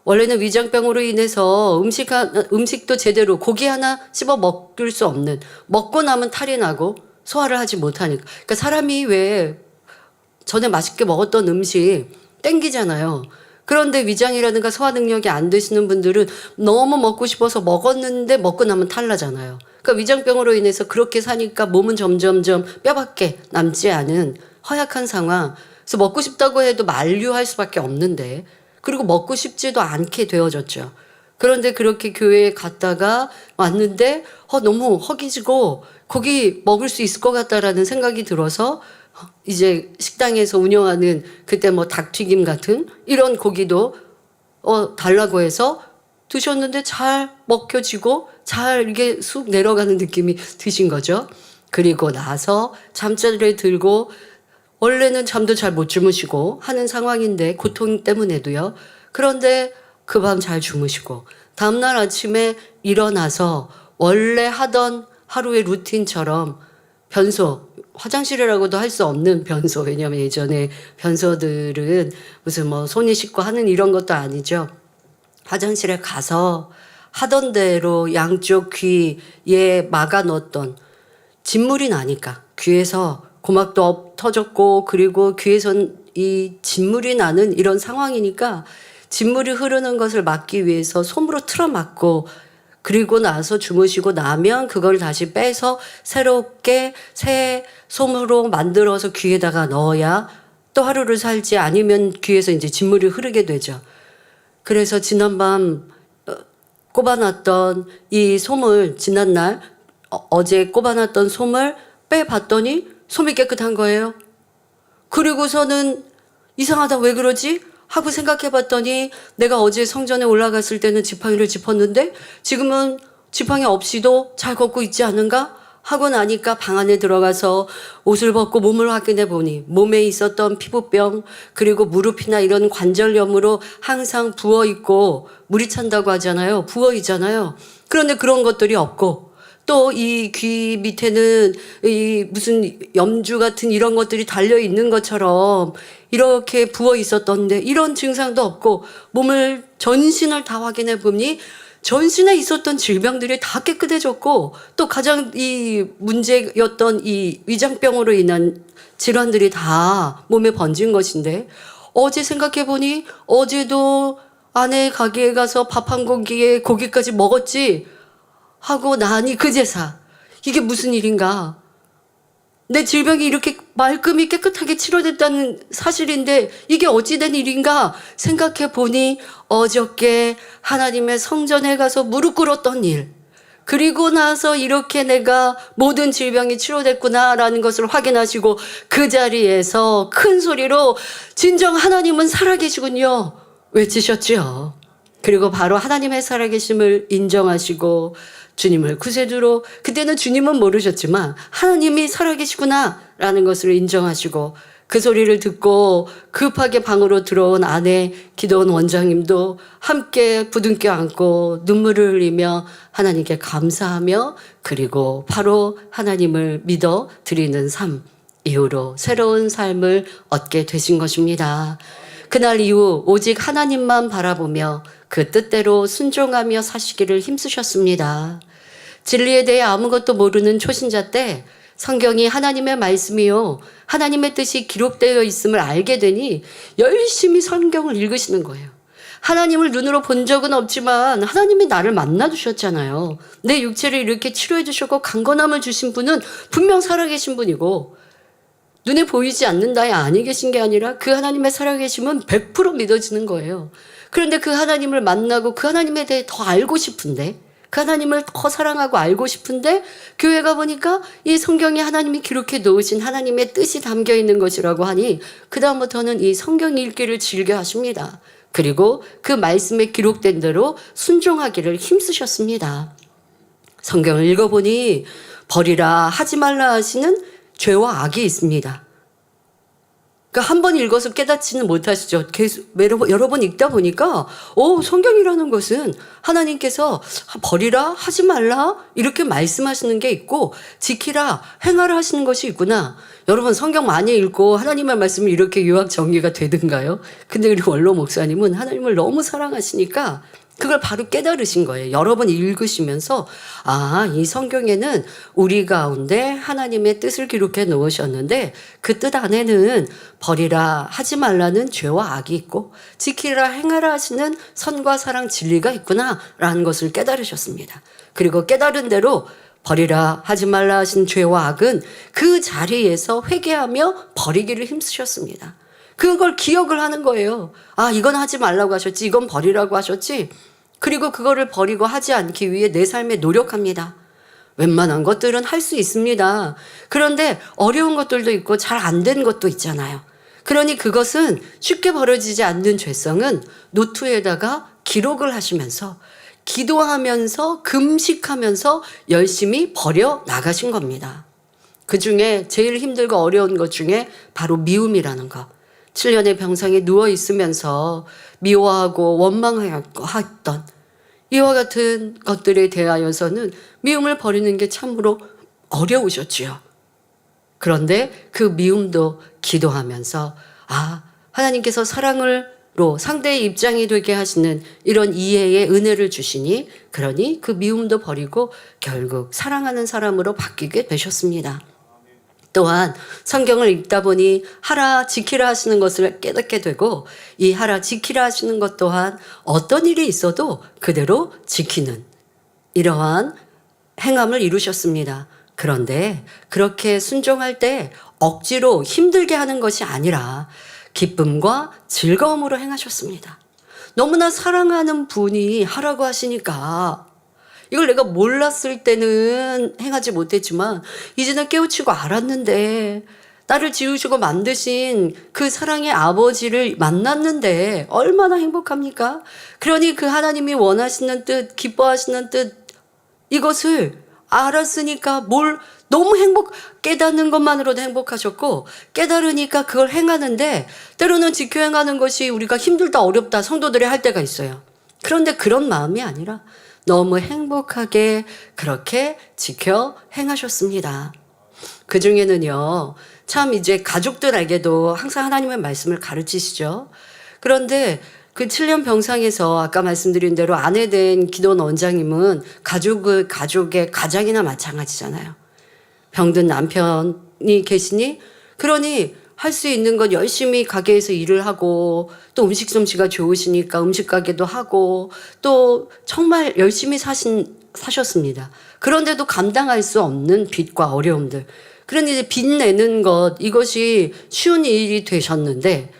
원래는 위장병으로 인해서 음식도 제대로 고기 하나 씹어 먹을 수 없는, 먹고 나면 탈이 나고 소화를 하지 못하니까. 그러니까 사람이 왜 전에 맛있게 먹었던 음식 땡기잖아요. 그런데 위장이라든가 소화 능력이 안 되시는 분들은 너무 먹고 싶어서 먹었는데 먹고 나면 탈나잖아요. 그러니까 위장병으로 인해서 그렇게 사니까 몸은 점점점 뼈밖에 남지 않은 허약한 상황. 그래서 먹고 싶다고 해도 만류할 수밖에 없는데, 그리고 먹고 싶지도 않게 되어졌죠. 그런데 그렇게 교회에 갔다가 왔는데 너무 허기지고 고기 먹을 수 있을 것 같다라는 생각이 들어서 이제 식당에서 운영하는 그때 뭐 닭튀김 같은 이런 고기도 달라고 해서 드셨는데 잘 먹혀지고 잘 이게 쑥 내려가는 느낌이 드신 거죠. 그리고 나서 잠자리에 들고, 원래는 잠도 잘 못 주무시고 하는 상황인데 고통 때문에도요. 그런데 그 밤 잘 주무시고 다음날 아침에 일어나서 원래 하던 하루의 루틴처럼 변소, 화장실이라고도 할 수 없는 변소, 왜냐하면 예전에 변소들은 무슨 뭐 손이 씻고 하는 이런 것도 아니죠. 화장실에 가서 하던 대로 양쪽 귀에 막아 넣었던, 진물이 나니까 귀에서 고막도 터졌고, 그리고 귀에선 이 진물이 나는 이런 상황이니까 진물이 흐르는 것을 막기 위해서 솜으로 틀어막고, 그리고 나서 주무시고 나면 그걸 다시 빼서 새롭게 새 솜으로 만들어서 귀에다가 넣어야 또 하루를 살지, 아니면 귀에서 이제 진물이 흐르게 되죠. 그래서 지난밤 꼽아놨던 이 솜을, 지난날 어제 꼽아놨던 솜을 빼봤더니 솜이 깨끗한 거예요. 그리고서는 이상하다, 왜 그러지? 하고 생각해봤더니 내가 어제 성전에 올라갔을 때는 지팡이를 짚었는데 지금은 지팡이 없이도 잘 걷고 있지 않은가? 하고 나니까 방 안에 들어가서 옷을 벗고 몸을 확인해 보니 몸에 있었던 피부병, 그리고 무릎이나 이런 관절염으로 항상 부어있고, 물이 찬다고 하잖아요. 부어있잖아요. 그런데 그런 것들이 없고, 또 이 귀 밑에는 이 무슨 염주 같은 이런 것들이 달려 있는 것처럼 이렇게 부어 있었던데 이런 증상도 없고, 몸을 전신을 다 확인해 보니 전신에 있었던 질병들이 다 깨끗해졌고 또 가장 이 문제였던 이 위장병으로 인한 질환들이 다 몸에 번진 것인데 어제 생각해 보니 어제도 아내 가게에 가서 밥 한 공기에 고기까지 먹었지 하고 나니 그제사 이게 무슨 일인가? 내 질병이 이렇게 말끔히 깨끗하게 치료됐다는 사실인데 이게 어찌된 일인가 생각해 보니 어저께 하나님의 성전에 가서 무릎 꿇었던 일, 그리고 나서 이렇게 내가 모든 질병이 치료됐구나라는 것을 확인하시고 그 자리에서 큰 소리로 진정 하나님은 살아계시군요 외치셨지요. 그리고 바로 하나님의 살아계심을 인정하시고 주님을 구세주로, 그때는 주님은 모르셨지만 하나님이 살아계시구나라는 것을 인정하시고 그 소리를 듣고 급하게 방으로 들어온 아내 기도원 원장님도 함께 부둥켜 안고 눈물을 흘리며 하나님께 감사하며 그리고 바로 하나님을 믿어 드리는 삶 이후로 새로운 삶을 얻게 되신 것입니다. 그날 이후 오직 하나님만 바라보며 그 뜻대로 순종하며 사시기를 힘쓰셨습니다. 진리에 대해 아무것도 모르는 초신자 때 성경이 하나님의 말씀이요 하나님의 뜻이 기록되어 있음을 알게 되니 열심히 성경을 읽으시는 거예요. 하나님을 눈으로 본 적은 없지만 하나님이 나를 만나 주셨잖아요. 내 육체를 이렇게 치료해 주셨고 강건함을 주신 분은 분명 살아계신 분이고 눈에 보이지 않는다에 아니 계신 게 아니라 그 하나님의 살아계심은 100% 믿어지는 거예요. 그런데 그 하나님을 만나고 그 하나님에 대해 더 알고 싶은데 그 하나님을 더 사랑하고 알고 싶은데 교회 가보니까 이 성경에 하나님이 기록해 놓으신 하나님의 뜻이 담겨 있는 것이라고 하니 그 다음부터는 이 성경 읽기를 즐겨 하십니다. 그리고 그 말씀에 기록된 대로 순종하기를 힘쓰셨습니다. 성경을 읽어보니 버리라 하지 말라 하시는 죄와 악이 있습니다. 그러니까 한 번 읽어서 깨닫지는 못하시죠. 계속 여러 번 읽다 보니까 성경이라는 것은 하나님께서 버리라 하지 말라 이렇게 말씀하시는 게 있고 지키라 행하라 하시는 것이 있구나. 여러분 성경 많이 읽고 하나님의 말씀을 이렇게 요약 정리가 되든가요? 근데 우리 원로 목사님은 하나님을 너무 사랑하시니까 그걸 바로 깨달으신 거예요. 여러 번 읽으시면서 이 성경에는 우리 가운데 하나님의 뜻을 기록해 놓으셨는데 그 뜻 안에는 버리라 하지 말라는 죄와 악이 있고 지키라 행하라 하시는 선과 사랑 진리가 있구나라는 것을 깨달으셨습니다. 그리고 깨달은 대로 버리라 하지 말라 하신 죄와 악은 그 자리에서 회개하며 버리기를 힘쓰셨습니다. 그걸 기억을 하는 거예요. 이건 하지 말라고 하셨지, 이건 버리라고 하셨지. 그리고 그거를 버리고 하지 않기 위해 내 삶에 노력합니다. 웬만한 것들은 할 수 있습니다. 그런데 어려운 것들도 있고 잘 안 된 것도 있잖아요. 그러니 그것은 쉽게 벌어지지 않는 죄성은 노트에다가 기록을 하시면서 기도하면서 금식하면서 열심히 버려 나가신 겁니다. 그 중에 제일 힘들고 어려운 것 중에 바로 미움이라는 것. 7년의 병상에 누워 있으면서 미워하고 원망했던 이와 같은 것들에 대하여서는 미움을 버리는 게 참으로 어려우셨지요. 그런데 그 미움도 기도하면서 하나님께서 사랑으로 상대의 입장이 되게 하시는 이런 이해의 은혜를 주시니 그러니 그 미움도 버리고 결국 사랑하는 사람으로 바뀌게 되셨습니다. 또한 성경을 읽다 보니 하라 지키라 하시는 것을 깨닫게 되고 이 하라 지키라 하시는 것 또한 어떤 일이 있어도 그대로 지키는 이러한 행함을 이루셨습니다. 그런데 그렇게 순종할 때 억지로 힘들게 하는 것이 아니라 기쁨과 즐거움으로 행하셨습니다. 너무나 사랑하는 분이 하라고 하시니까 이걸 내가 몰랐을 때는 행하지 못했지만 이제는 깨우치고 알았는데 나를 지으시고 만드신 그 사랑의 아버지를 만났는데 얼마나 행복합니까? 그러니 그 하나님이 원하시는 뜻, 기뻐하시는 뜻 이것을 알았으니까 너무 깨닫는 것만으로도 행복하셨고 깨달으니까 그걸 행하는데 때로는 지켜 행하는 것이 우리가 힘들다 어렵다 성도들이 할 때가 있어요. 그런데 그런 마음이 아니라 너무 행복하게 그렇게 지켜 행하셨습니다. 그 중에는요, 참 이제 가족들에게도 항상 하나님의 말씀을 가르치시죠. 그런데 그 7년 병상에서 아까 말씀드린 대로 아내 된 기도원 원장님은 가족의 가장이나 마찬가지잖아요. 병든 남편이 계시니 그러니 할 수 있는 건 열심히 가게에서 일을 하고 또 음식 솜씨가 좋으시니까 음식 가게도 하고 또 정말 열심히 사셨습니다. 그런데도 감당할 수 없는 빚과 어려움들. 그러니 이제 빚 내는 것 이것이 쉬운 일이 되셨는데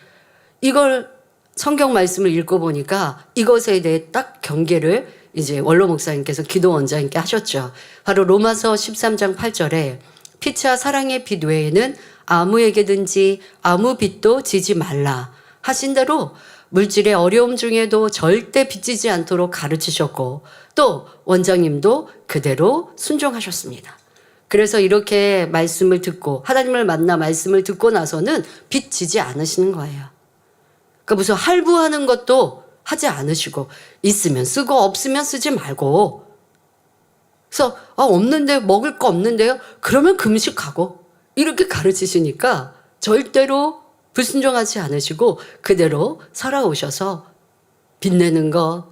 이걸 성경 말씀을 읽고 보니까 이것에 대해 딱 경계를 이제 원로 목사님께서 기도 원장님께 하셨죠. 바로 로마서 13장 8절에 피차 사랑의 빚 외에는 아무에게든지 아무 빚도 지지 말라 하신 대로 물질의 어려움 중에도 절대 빚지지 않도록 가르치셨고 또 원장님도 그대로 순종하셨습니다. 그래서 이렇게 말씀을 듣고 하나님을 만나 말씀을 듣고 나서는 빚지지 않으시는 거예요. 그러니까 무슨 할부하는 것도 하지 않으시고 있으면 쓰고 없으면 쓰지 말고 그래서 없는데 먹을 거 없는데요? 그러면 금식하고 이렇게 가르치시니까 절대로 불순종하지 않으시고 그대로 살아오셔서 빚내는 것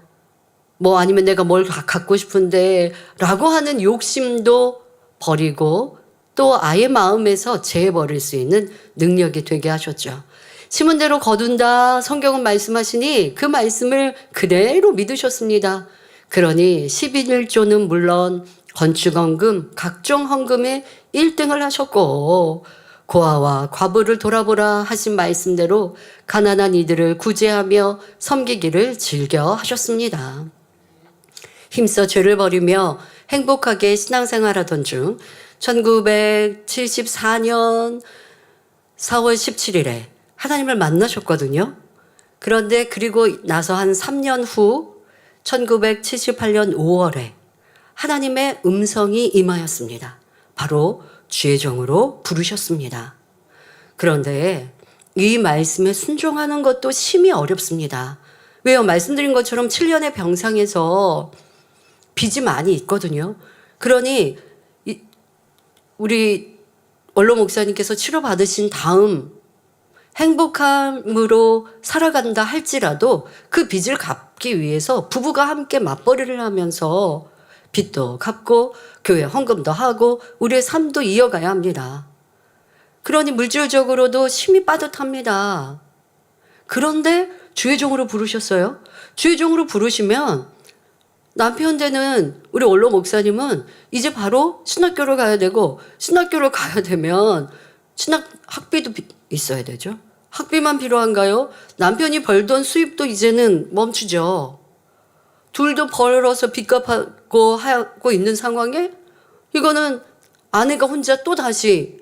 뭐 아니면 내가 뭘 갖고 싶은데 라고 하는 욕심도 버리고 또 아예 마음에서 제해버릴 수 있는 능력이 되게 하셨죠. 심은 대로 거둔다 성경은 말씀하시니 그 말씀을 그대로 믿으셨습니다. 그러니 11조는 물론 건축헌금 각종 헌금에 1등을 하셨고 고아와 과부를 돌아보라 하신 말씀대로 가난한 이들을 구제하며 섬기기를 즐겨 하셨습니다. 힘써 죄를 버리며 행복하게 신앙생활하던 중 1974년 4월 17일에 하나님을 만나셨거든요. 그런데 그리고 나서 한 3년 후 1978년 5월에 하나님의 음성이 임하였습니다. 바로 주의 종으로 부르셨습니다. 그런데 이 말씀에 순종하는 것도 심히 어렵습니다. 왜요? 말씀드린 것처럼 7년의 병상에서 빚이 많이 있거든요. 그러니 우리 원로 목사님께서 치료받으신 다음 행복함으로 살아간다 할지라도 그 빚을 갚기 위해서 부부가 함께 맞벌이를 하면서 빚도 갚고 교회 헌금도 하고 우리의 삶도 이어가야 합니다. 그러니 물질적으로도 심히 빠듯합니다. 그런데 주의 종으로 부르셨어요. 주의 종으로 부르시면 남편 되는 우리 원로 목사님은 이제 바로 신학교를 가야 되고 신학교를 가야 되면 학비도 있어야 되죠. 학비만 필요한가요? 남편이 벌던 수입도 이제는 멈추죠. 둘도 벌어서 빚 갚고 하고 있는 상황에 이거는 아내가 혼자 또 다시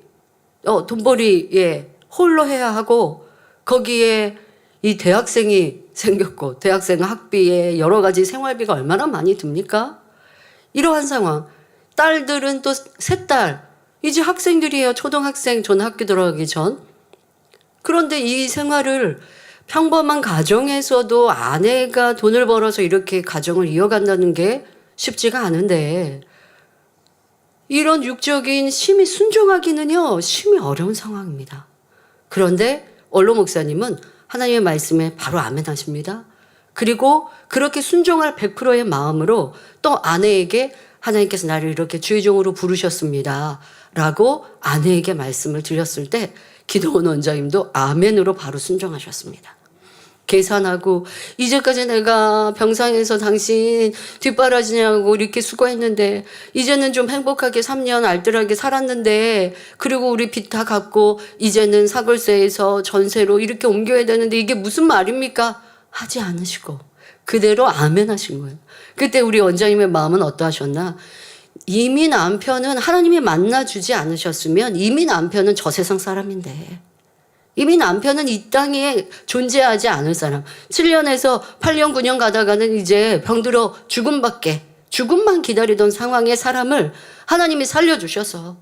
돈벌이에 홀로 해야 하고 거기에 이 대학생이 생겼고 대학생 학비에 여러 가지 생활비가 얼마나 많이 듭니까? 이러한 상황. 딸들은 또 세 딸 이제 학생들이에요. 초등학생 전 학교 들어가기 전. 그런데 이 생활을 평범한 가정에서도 아내가 돈을 벌어서 이렇게 가정을 이어간다는 게 쉽지가 않은데 이런 육적인 심히 순종하기는요 심히 어려운 상황입니다. 그런데 원로 목사님은 하나님의 말씀에 바로 아멘하십니다. 그리고 그렇게 순종할 100%의 마음으로 또 아내에게 하나님께서 나를 이렇게 주의 종으로 부르셨습니다. 라고 아내에게 말씀을 드렸을 때 기도원 원장님도 아멘으로 바로 순종하셨습니다. 계산하고 이제까지 내가 병상에서 당신 뒷바라지냐고 이렇게 수고했는데 이제는 좀 행복하게 3년 알뜰하게 살았는데 그리고 우리 빚 다 갚고 이제는 사골세에서 전세로 이렇게 옮겨야 되는데 이게 무슨 말입니까? 하지 않으시고 그대로 아멘 하신 거예요. 그때 우리 원장님의 마음은 어떠하셨나? 이미 남편은 하나님이 만나주지 않으셨으면 이미 남편은 저 세상 사람인데 이미 남편은 이 땅에 존재하지 않을 사람. 7년에서 8년, 9년 가다가는 이제 병들어 죽음만 기다리던 상황의 사람을 하나님이 살려주셔서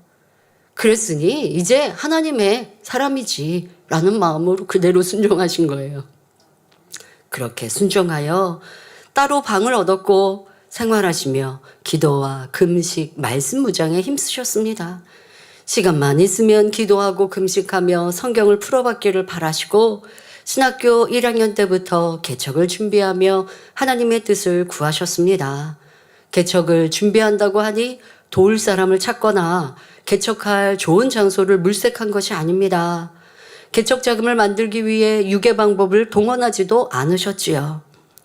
그랬으니 이제 하나님의 사람이지 라는 마음으로 그대로 순종하신 거예요. 그렇게 순종하여 따로 방을 얻었고 생활하시며 기도와 금식, 말씀 무장에 힘쓰셨습니다. 시간만 있으면 기도하고 금식하며 성경을 풀어받기를 바라시고 신학교 1학년 때부터 개척을 준비하며 하나님의 뜻을 구하셨습니다. 개척을 준비한다고 하니 도울 사람을 찾거나 개척할 좋은 장소를 물색한 것이 아닙니다. 개척 자금을 만들기 위해 유괴 방법을 동원하지도 않으셨지요.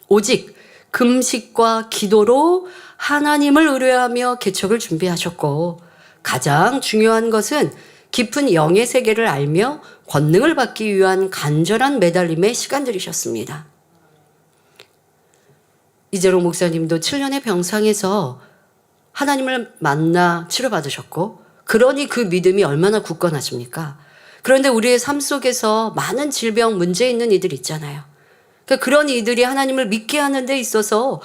오직 금식과 기도로 하나님을 의뢰하며 개척을 준비하셨고, 가장 중요한 것은 깊은 영의 세계를 알며 권능을 받기 위한 간절한 매달림의 시간들이셨습니다. 이재롱 목사님도 7년의 병상에서 하나님을 만나 치료받으셨고, 그러니 그 믿음이 얼마나 굳건하십니까? 그런데 우리의 삶 속에서 많은 질병, 문제 있는 이들 있잖아요. 그러니까 그런 이들이 하나님을 믿게 하는 데 있어서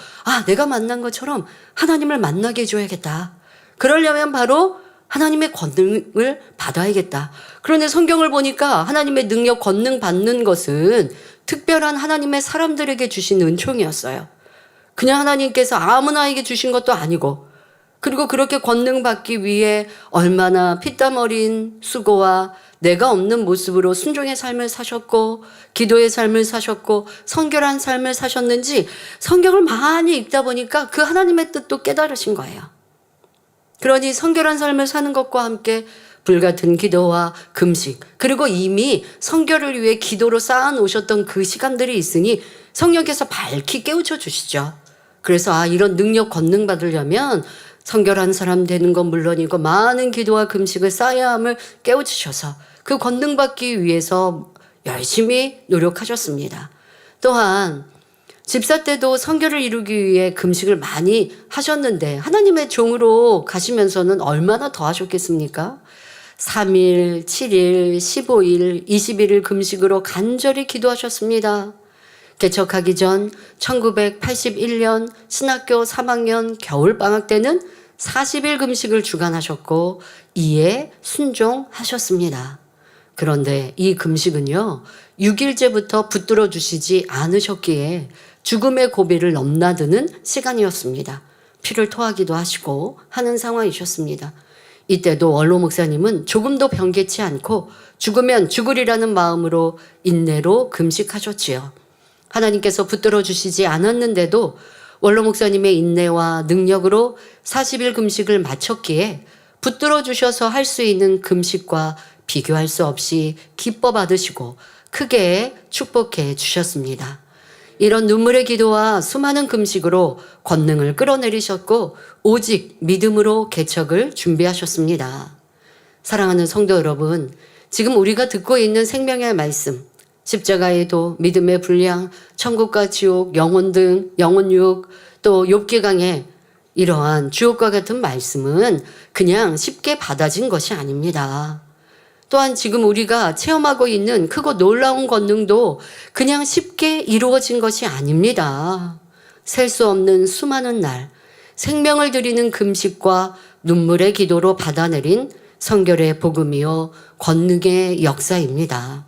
내가 만난 것처럼 하나님을 만나게 해줘야겠다. 그러려면 바로 하나님의 권능을 받아야겠다. 그런데 성경을 보니까 하나님의 능력, 권능 받는 것은 특별한 하나님의 사람들에게 주신 은총이었어요. 그냥 하나님께서 아무나에게 주신 것도 아니고, 그리고 그렇게 권능 받기 위해 얼마나 피땀 어린 수고와 내가 없는 모습으로 순종의 삶을 사셨고, 기도의 삶을 사셨고, 성결한 삶을 사셨는지 성경을 많이 읽다 보니까 그 하나님의 뜻도 깨달으신 거예요. 그러니 성결한 삶을 사는 것과 함께 불같은 기도와 금식, 그리고 이미 성결을 위해 기도로 쌓아놓으셨던 그 시간들이 있으니 성령께서 밝히 깨우쳐 주시죠. 그래서 이런 능력 권능 받으려면 성결한 사람 되는 건 물론이고 많은 기도와 금식을 쌓아야 함을 깨우치셔서 그 권능 받기 위해서 열심히 노력하셨습니다. 또한 집사 때도 성결을 이루기 위해 금식을 많이 하셨는데 하나님의 종으로 가시면서는 얼마나 더 하셨겠습니까? 3일, 7일, 15일, 21일 금식으로 간절히 기도하셨습니다. 개척하기 전 1981년 신학교 3학년 겨울방학 때는 40일 금식을 주관하셨고 이에 순종하셨습니다. 그런데 이 금식은요, 6일째부터 붙들어 주시지 않으셨기에 죽음의 고비를 넘나드는 시간이었습니다. 피를 토하기도 하시고 하는 상황이셨습니다. 이때도 원로 목사님은 조금도 변개치 않고 죽으면 죽으리라는 마음으로 인내로 금식하셨지요. 하나님께서 붙들어 주시지 않았는데도 원로 목사님의 인내와 능력으로 40일 금식을 마쳤기에 붙들어 주셔서 할 수 있는 금식과 비교할 수 없이 기뻐 받으시고 크게 축복해 주셨습니다. 이런 눈물의 기도와 수많은 금식으로 권능을 끌어내리셨고 오직 믿음으로 개척을 준비하셨습니다. 사랑하는 성도 여러분, 지금 우리가 듣고 있는 생명의 말씀, 십자가의 도, 믿음의 분량, 천국과 지옥, 영혼 등 영혼육, 또 욥기강의 이러한 주옥과 같은 말씀은 그냥 쉽게 받아진 것이 아닙니다. 또한 지금 우리가 체험하고 있는 크고 놀라운 권능도 그냥 쉽게 이루어진 것이 아닙니다. 셀 수 없는 수많은 날, 생명을 드리는 금식과 눈물의 기도로 받아내린 성결의 복음이요 권능의 역사입니다.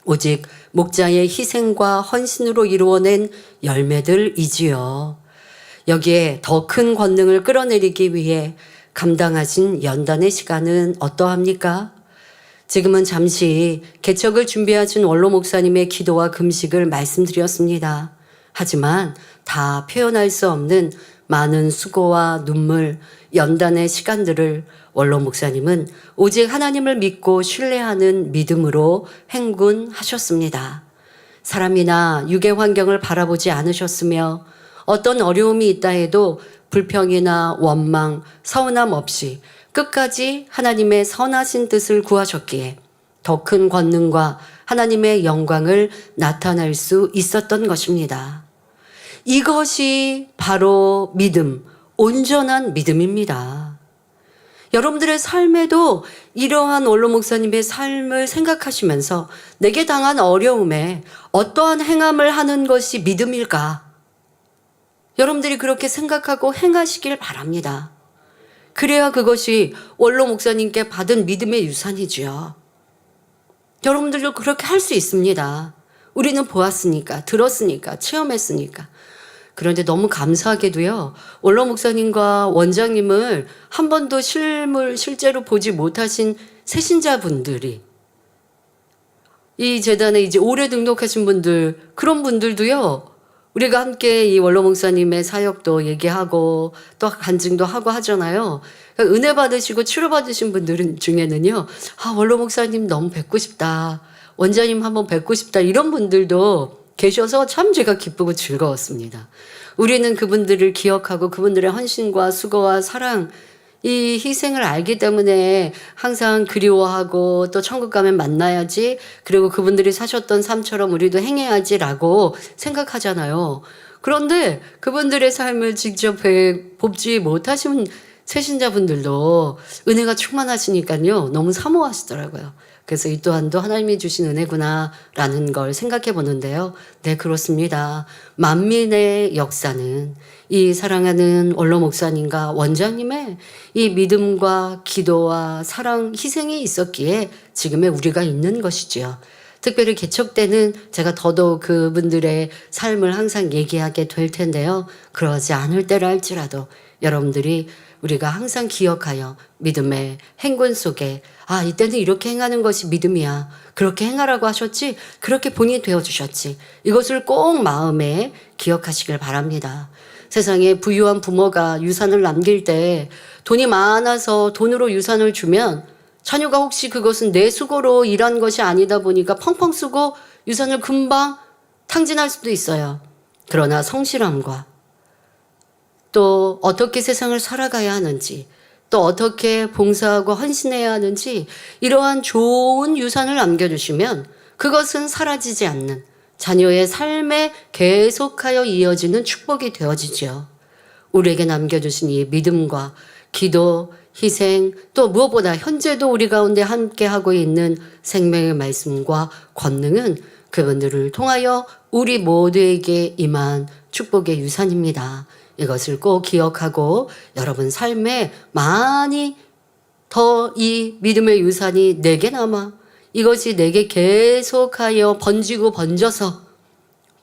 오직 목자의 희생과 헌신으로 이루어낸 열매들이지요. 여기에 더 큰 권능을 끌어내리기 위해 감당하신 연단의 시간은 어떠합니까? 지금은 잠시 개척을 준비하신 원로 목사님의 기도와 금식을 말씀드렸습니다. 하지만 다 표현할 수 없는 많은 수고와 눈물, 연단의 시간들을 원로 목사님은 오직 하나님을 믿고 신뢰하는 믿음으로 행군하셨습니다. 사람이나 육의 환경을 바라보지 않으셨으며 어떤 어려움이 있다 해도 불평이나 원망, 서운함 없이 끝까지 하나님의 선하신 뜻을 구하셨기에 더 큰 권능과 하나님의 영광을 나타낼 수 있었던 것입니다. 이것이 바로 믿음, 온전한 믿음입니다. 여러분들의 삶에도 이러한 원로 목사님의 삶을 생각하시면서 내게 당한 어려움에 어떠한 행함을 하는 것이 믿음일까? 여러분들이 그렇게 생각하고 행하시길 바랍니다. 그래야 그것이 원로 목사님께 받은 믿음의 유산이지요. 여러분들도 그렇게 할 수 있습니다. 우리는 보았으니까, 들었으니까, 체험했으니까. 그런데 너무 감사하게도요, 원로 목사님과 원장님을 한 번도 실제로 보지 못하신 새신자분들이 이 재단에 이제 오래 등록하신 분들, 그런 분들도요, 우리가 함께 이 원로 목사님의 사역도 얘기하고 또 간증도 하고 하잖아요. 그러니까 은혜 받으시고 치료 받으신 분들 중에는요, 아, 원로 목사님 너무 뵙고 싶다. 원장님 한번 뵙고 싶다. 이런 분들도 계셔서 참 제가 기쁘고 즐거웠습니다. 우리는 그분들을 기억하고 그분들의 헌신과 수고와 사랑, 이 희생을 알기 때문에 항상 그리워하고 또 천국 가면 만나야지, 그리고 그분들이 사셨던 삶처럼 우리도 행해야지라고 생각하잖아요. 그런데 그분들의 삶을 직접 뵙지 못하신 세신자분들도 은혜가 충만하시니까요, 너무 사모하시더라고요. 그래서 이 또한도 하나님이 주신 은혜구나라는 걸 생각해 보는데요. 네, 그렇습니다. 만민의 역사는 이 사랑하는 원로 목사님과 원장님의 이 믿음과 기도와 사랑, 희생이 있었기에 지금의 우리가 있는 것이지요. 특별히 개척 때는 제가 더더욱 그분들의 삶을 항상 얘기하게 될 텐데요. 그러지 않을 때라 할지라도 여러분들이 우리가 항상 기억하여 믿음의 행군 속에, 아, 이때는 이렇게 행하는 것이 믿음이야. 그렇게 행하라고 하셨지. 그렇게 본인이 되어주셨지. 이것을 꼭 마음에 기억하시길 바랍니다. 세상에 부유한 부모가 유산을 남길 때 돈이 많아서 돈으로 유산을 주면 자녀가 혹시 그것은 내 수고로 일한 것이 아니다 보니까 펑펑 쓰고 유산을 금방 탕진할 수도 있어요. 그러나 성실함과 또 어떻게 세상을 살아가야 하는지, 또 어떻게 봉사하고 헌신해야 하는지, 이러한 좋은 유산을 남겨주시면 그것은 사라지지 않는 자녀의 삶에 계속하여 이어지는 축복이 되어지죠. 우리에게 남겨주신 이 믿음과 기도, 희생, 또 무엇보다 현재도 우리 가운데 함께하고 있는 생명의 말씀과 권능은 그분들을 통하여 우리 모두에게 임한 축복의 유산입니다. 이것을 꼭 기억하고 여러분 삶에 많이 더 이 믿음의 유산이 내게 남아 이것이 내게 계속하여 번지고 번져서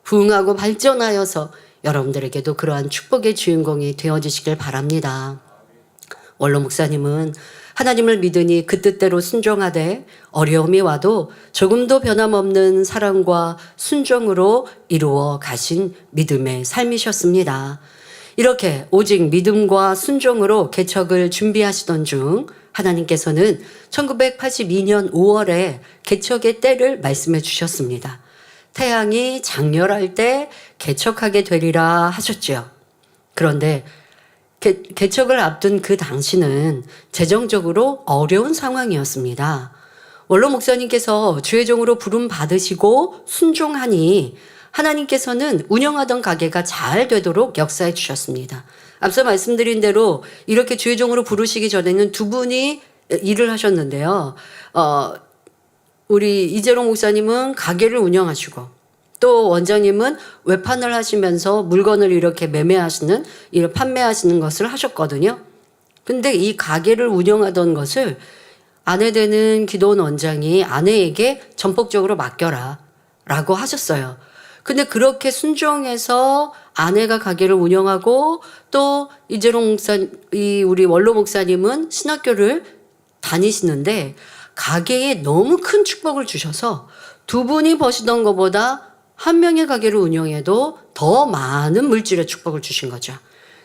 부흥하고 발전하여서 여러분들에게도 그러한 축복의 주인공이 되어주시길 바랍니다. 원로 목사님은 하나님을 믿으니 그 뜻대로 순종하되 어려움이 와도 조금도 변함없는 사랑과 순종으로 이루어 가신 믿음의 삶이셨습니다. 이렇게 오직 믿음과 순종으로 개척을 준비하시던 중 하나님께서는 1982년 5월에 개척의 때를 말씀해 주셨습니다. 태양이 장렬할 때 개척하게 되리라 하셨죠. 그런데 개척을 앞둔 그 당시는 재정적으로 어려운 상황이었습니다. 원로 목사님께서 주의 종으로 부름 받으시고 순종하니 하나님께서는 운영하던 가게가 잘 되도록 역사해 주셨습니다. 앞서 말씀드린 대로 이렇게 주의 종으로 부르시기 전에는 두 분이 일을 하셨는데요. 우리 이재롱 목사님은 가게를 운영하시고 또 원장님은 외판을 하시면서 물건을 이렇게 매매하시는, 이런 판매하시는 것을 하셨거든요. 근데 이 가게를 운영하던 것을 아내 되는 기도원 원장이 아내에게 전폭적으로 맡겨라 라고 하셨어요. 근데 그렇게 순종해서 아내가 가게를 운영하고 또 이재롱 목사, 우리 원로 목사님은 신학교를 다니시는데 가게에 너무 큰 축복을 주셔서 두 분이 버시던 것보다 한 명의 가게를 운영해도 더 많은 물질의 축복을 주신 거죠.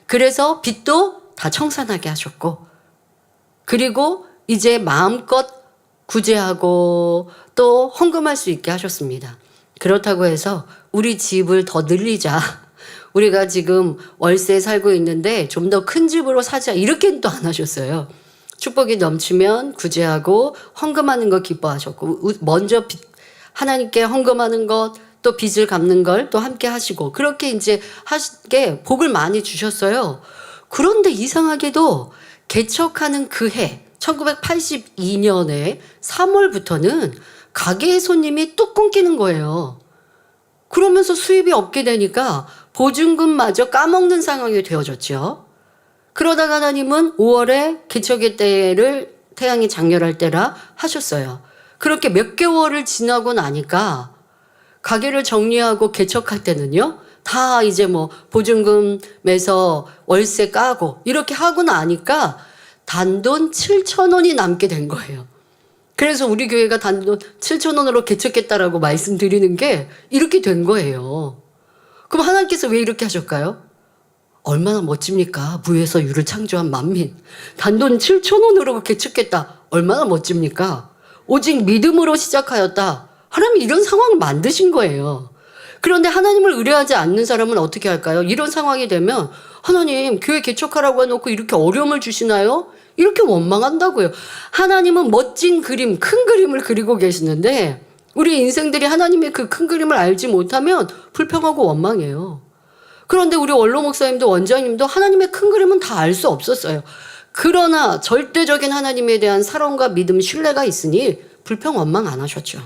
그래서 빚도 다 청산하게 하셨고, 그리고 이제 마음껏 구제하고 또 헌금할 수 있게 하셨습니다. 그렇다고 해서 우리 집을 더 늘리자, 우리가 지금 월세에 살고 있는데 좀 더 큰 집으로 사자, 이렇게는 또 안 하셨어요. 축복이 넘치면 구제하고 헌금하는 거 기뻐하셨고, 먼저 하나님께 헌금하는 것, 또 빚을 갚는 걸 또 함께 하시고, 그렇게 이제 하시게 복을 많이 주셨어요. 그런데 이상하게도 개척하는 그 해 1982년에 3월부터는 가게의 손님이 뚝 끊기는 거예요. 그러면서 수입이 없게 되니까 보증금마저 까먹는 상황이 되어졌죠. 그러다가 하나님은 5월에 개척의 때를 태양이 장렬할 때라 하셨어요. 그렇게 몇 개월을 지나고 나니까 가게를 정리하고 개척할 때는요, 다 이제 뭐 보증금에서 월세 까고 이렇게 하고 나니까 단돈 7,000원이 남게 된 거예요. 그래서 우리 교회가 단돈 7,000원으로 개척했다라고 말씀드리는 게 이렇게 된 거예요. 그럼 하나님께서 왜 이렇게 하실까요? 얼마나 멋집니까? 무에서 유를 창조한 만민. 단돈 7,000원으로 개척했다. 얼마나 멋집니까? 오직 믿음으로 시작하였다. 하나님이 이런 상황을 만드신 거예요. 그런데 하나님을 의뢰하지 않는 사람은 어떻게 할까요? 이런 상황이 되면 하나님 교회 개척하라고 해놓고 이렇게 어려움을 주시나요? 이렇게 원망한다고요. 하나님은 멋진 그림, 큰 그림을 그리고 계시는데 우리 인생들이 하나님의 그 큰 그림을 알지 못하면 불평하고 원망해요. 그런데 우리 원로 목사님도 원장님도 하나님의 큰 그림은 다 알 수 없었어요. 그러나 절대적인 하나님에 대한 사랑과 믿음, 신뢰가 있으니 불평, 원망 안 하셨죠.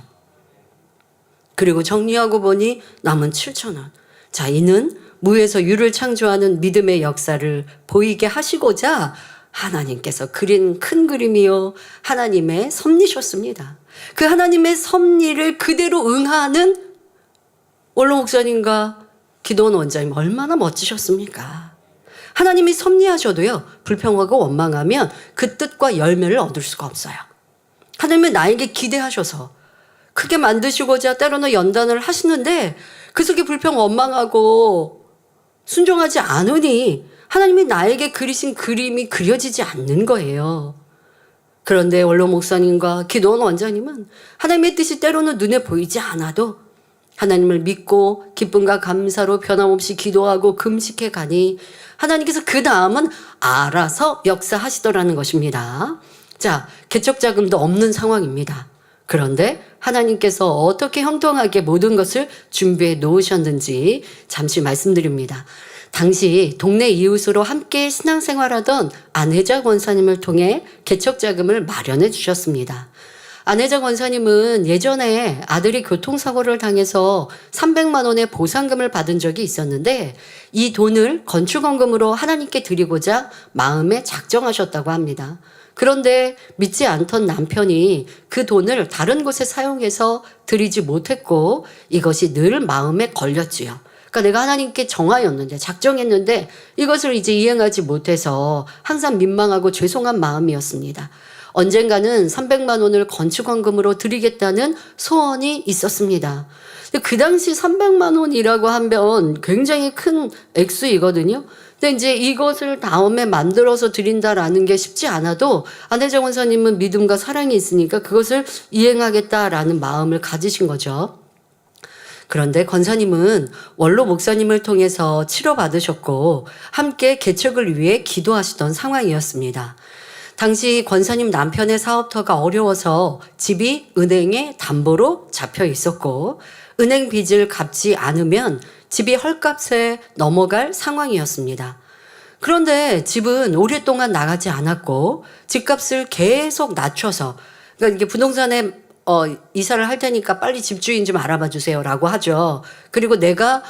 그리고 정리하고 보니 남은 7,000원. 자, 이는 무에서 유를 창조하는 믿음의 역사를 보이게 하시고자 하나님께서 그린 큰 그림이요 하나님의 섭리셨습니다. 그 하나님의 섭리를 그대로 응하는 원로 목사님과 기도원 원장님 얼마나 멋지셨습니까? 하나님이 섭리하셔도요 불평하고 원망하면 그 뜻과 열매를 얻을 수가 없어요. 하나님은 나에게 기대하셔서 크게 만드시고자 때로는 연단을 하시는데 그 속에 불평 원망하고 순종하지 않으니 하나님이 나에게 그리신 그림이 그려지지 않는 거예요. 그런데 원로 목사님과 기도원 원장님은 하나님의 뜻이 때로는 눈에 보이지 않아도 하나님을 믿고 기쁨과 감사로 변함없이 기도하고 금식해 가니 하나님께서 그 다음은 알아서 역사하시더라는 것입니다. 자, 개척 자금도 없는 상황입니다. 그런데 하나님께서 어떻게 형통하게 모든 것을 준비해 놓으셨는지 잠시 말씀드립니다. 당시 동네 이웃으로 함께 신앙생활하던 안혜자 권사님을 통해 개척 자금을 마련해 주셨습니다. 안혜자 권사님은 예전에 아들이 교통사고를 당해서 300만 원의 보상금을 받은 적이 있었는데 이 돈을 건축원금으로 하나님께 드리고자 마음에 작정하셨다고 합니다. 그런데 믿지 않던 남편이 그 돈을 다른 곳에 사용해서 드리지 못했고 이것이 늘 마음에 걸렸지요. 그러니까 내가 하나님께 정하였는데 작정했는데 이것을 이제 이행하지 못해서 항상 민망하고 죄송한 마음이었습니다. 언젠가는 300만 원을 건축원금으로 드리겠다는 소원이 있었습니다. 그 당시 300만 원이라고 하면 굉장히 큰 액수이거든요. 근데 이제 이것을 다음에 만들어서 드린다라는 게 쉽지 않아도 안혜자 권사님은 믿음과 사랑이 있으니까 그것을 이행하겠다라는 마음을 가지신 거죠. 그런데 권사님은 원로 목사님을 통해서 치료받으셨고 함께 개척을 위해 기도하시던 상황이었습니다. 당시 권사님 남편의 사업터가 어려워서 집이 은행에 담보로 잡혀 있었고 은행 빚을 갚지 않으면 집이 헐값에 넘어갈 상황이었습니다. 그런데 집은 오랫동안 나가지 않았고 집값을 계속 낮춰서 그러니까 이게 부동산에 이사를 할 테니까 빨리 집주인 좀 알아봐 주세요라고 하죠. 그리고 내가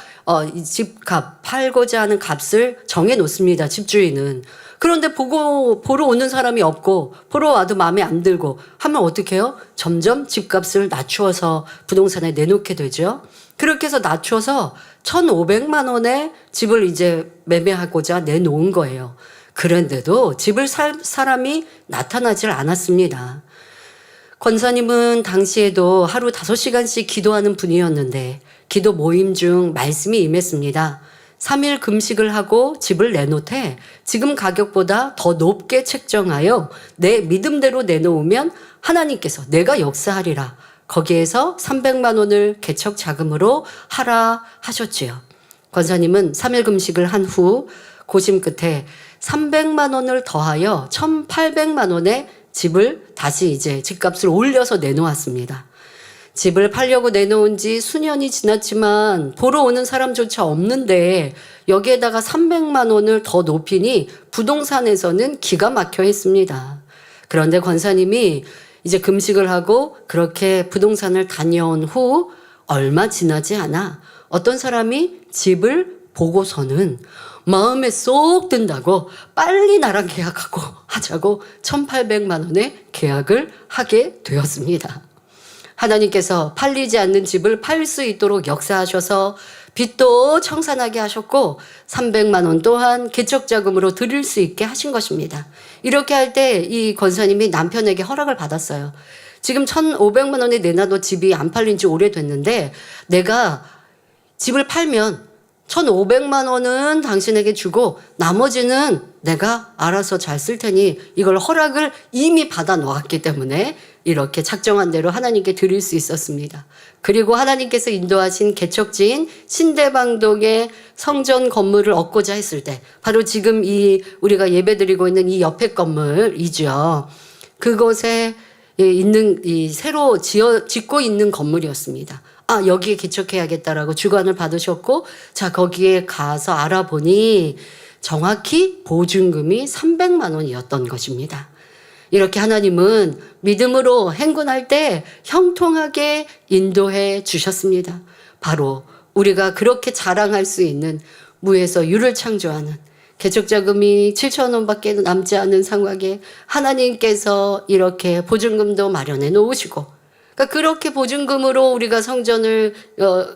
이 집값 팔고자 하는 값을 정해 놓습니다. 집주인은. 그런데 보러 오는 사람이 없고 보러 와도 마음에 안 들고 하면 어떻게 해요? 점점 집값을 낮추어서 부동산에 내놓게 되죠. 그렇게 해서 낮춰서 1,500만 원에 집을 이제 매매하고자 내놓은 거예요. 그런데도 집을 살 사람이 나타나질 않았습니다. 권사님은 당시에도 하루 5시간씩 기도하는 분이었는데 기도 모임 중 말씀이 임했습니다. 3일 금식을 하고 집을 내놓되 지금 가격보다 더 높게 책정하여 내 믿음대로 내놓으면 하나님께서 내가 역사하리라. 거기에서 300만 원을 개척 자금으로 하라 하셨지요. 권사님은 3일 금식을 한 후 고심 끝에 300만 원을 더하여 1,800만 원의 집을 다시 이제 집값을 올려서 내놓았습니다. 집을 팔려고 내놓은 지 수년이 지났지만 보러 오는 사람조차 없는데 여기에다가 300만 원을 더 높이니 부동산에서는 기가 막혀 했습니다. 그런데 권사님이 이제 금식을 하고 그렇게 부동산을 다녀온 후 얼마 지나지 않아 어떤 사람이 집을 보고서는 마음에 쏙 든다고 빨리 나랑 계약하고 하자고 1,800만 원의 계약을 하게 되었습니다. 하나님께서 팔리지 않는 집을 팔 수 있도록 역사하셔서 빚도 청산하게 하셨고 300만 원 또한 개척자금으로 드릴 수 있게 하신 것입니다. 이렇게 할 때 이 권사님이 남편에게 허락을 받았어요. 지금 1,500만 원에 내놔도 집이 안 팔린 지 오래됐는데 내가 집을 팔면 1,500만 원은 당신에게 주고 나머지는 내가 알아서 잘 쓸 테니 이걸 허락을 이미 받아 놓았기 때문에 이렇게 작정한 대로 하나님께 드릴 수 있었습니다. 그리고 하나님께서 인도하신 개척지인 신대방동의 성전 건물을 얻고자 했을 때 바로 지금 이 우리가 예배드리고 있는 이 옆에 건물이죠. 그곳에 있는 이 새로 짓고 있는 건물이었습니다. 아, 여기에 개척해야겠다라고 주관을 받으셨고, 자, 거기에 가서 알아보니 정확히 보증금이 300만 원이었던 것입니다. 이렇게 하나님은 믿음으로 행군할 때 형통하게 인도해 주셨습니다. 바로 우리가 그렇게 자랑할 수 있는 무에서 유를 창조하는 개척자금이 7천 원밖에 남지 않은 상황에 하나님께서 이렇게 보증금도 마련해 놓으시고, 그러니까 그렇게 보증금으로 우리가 성전을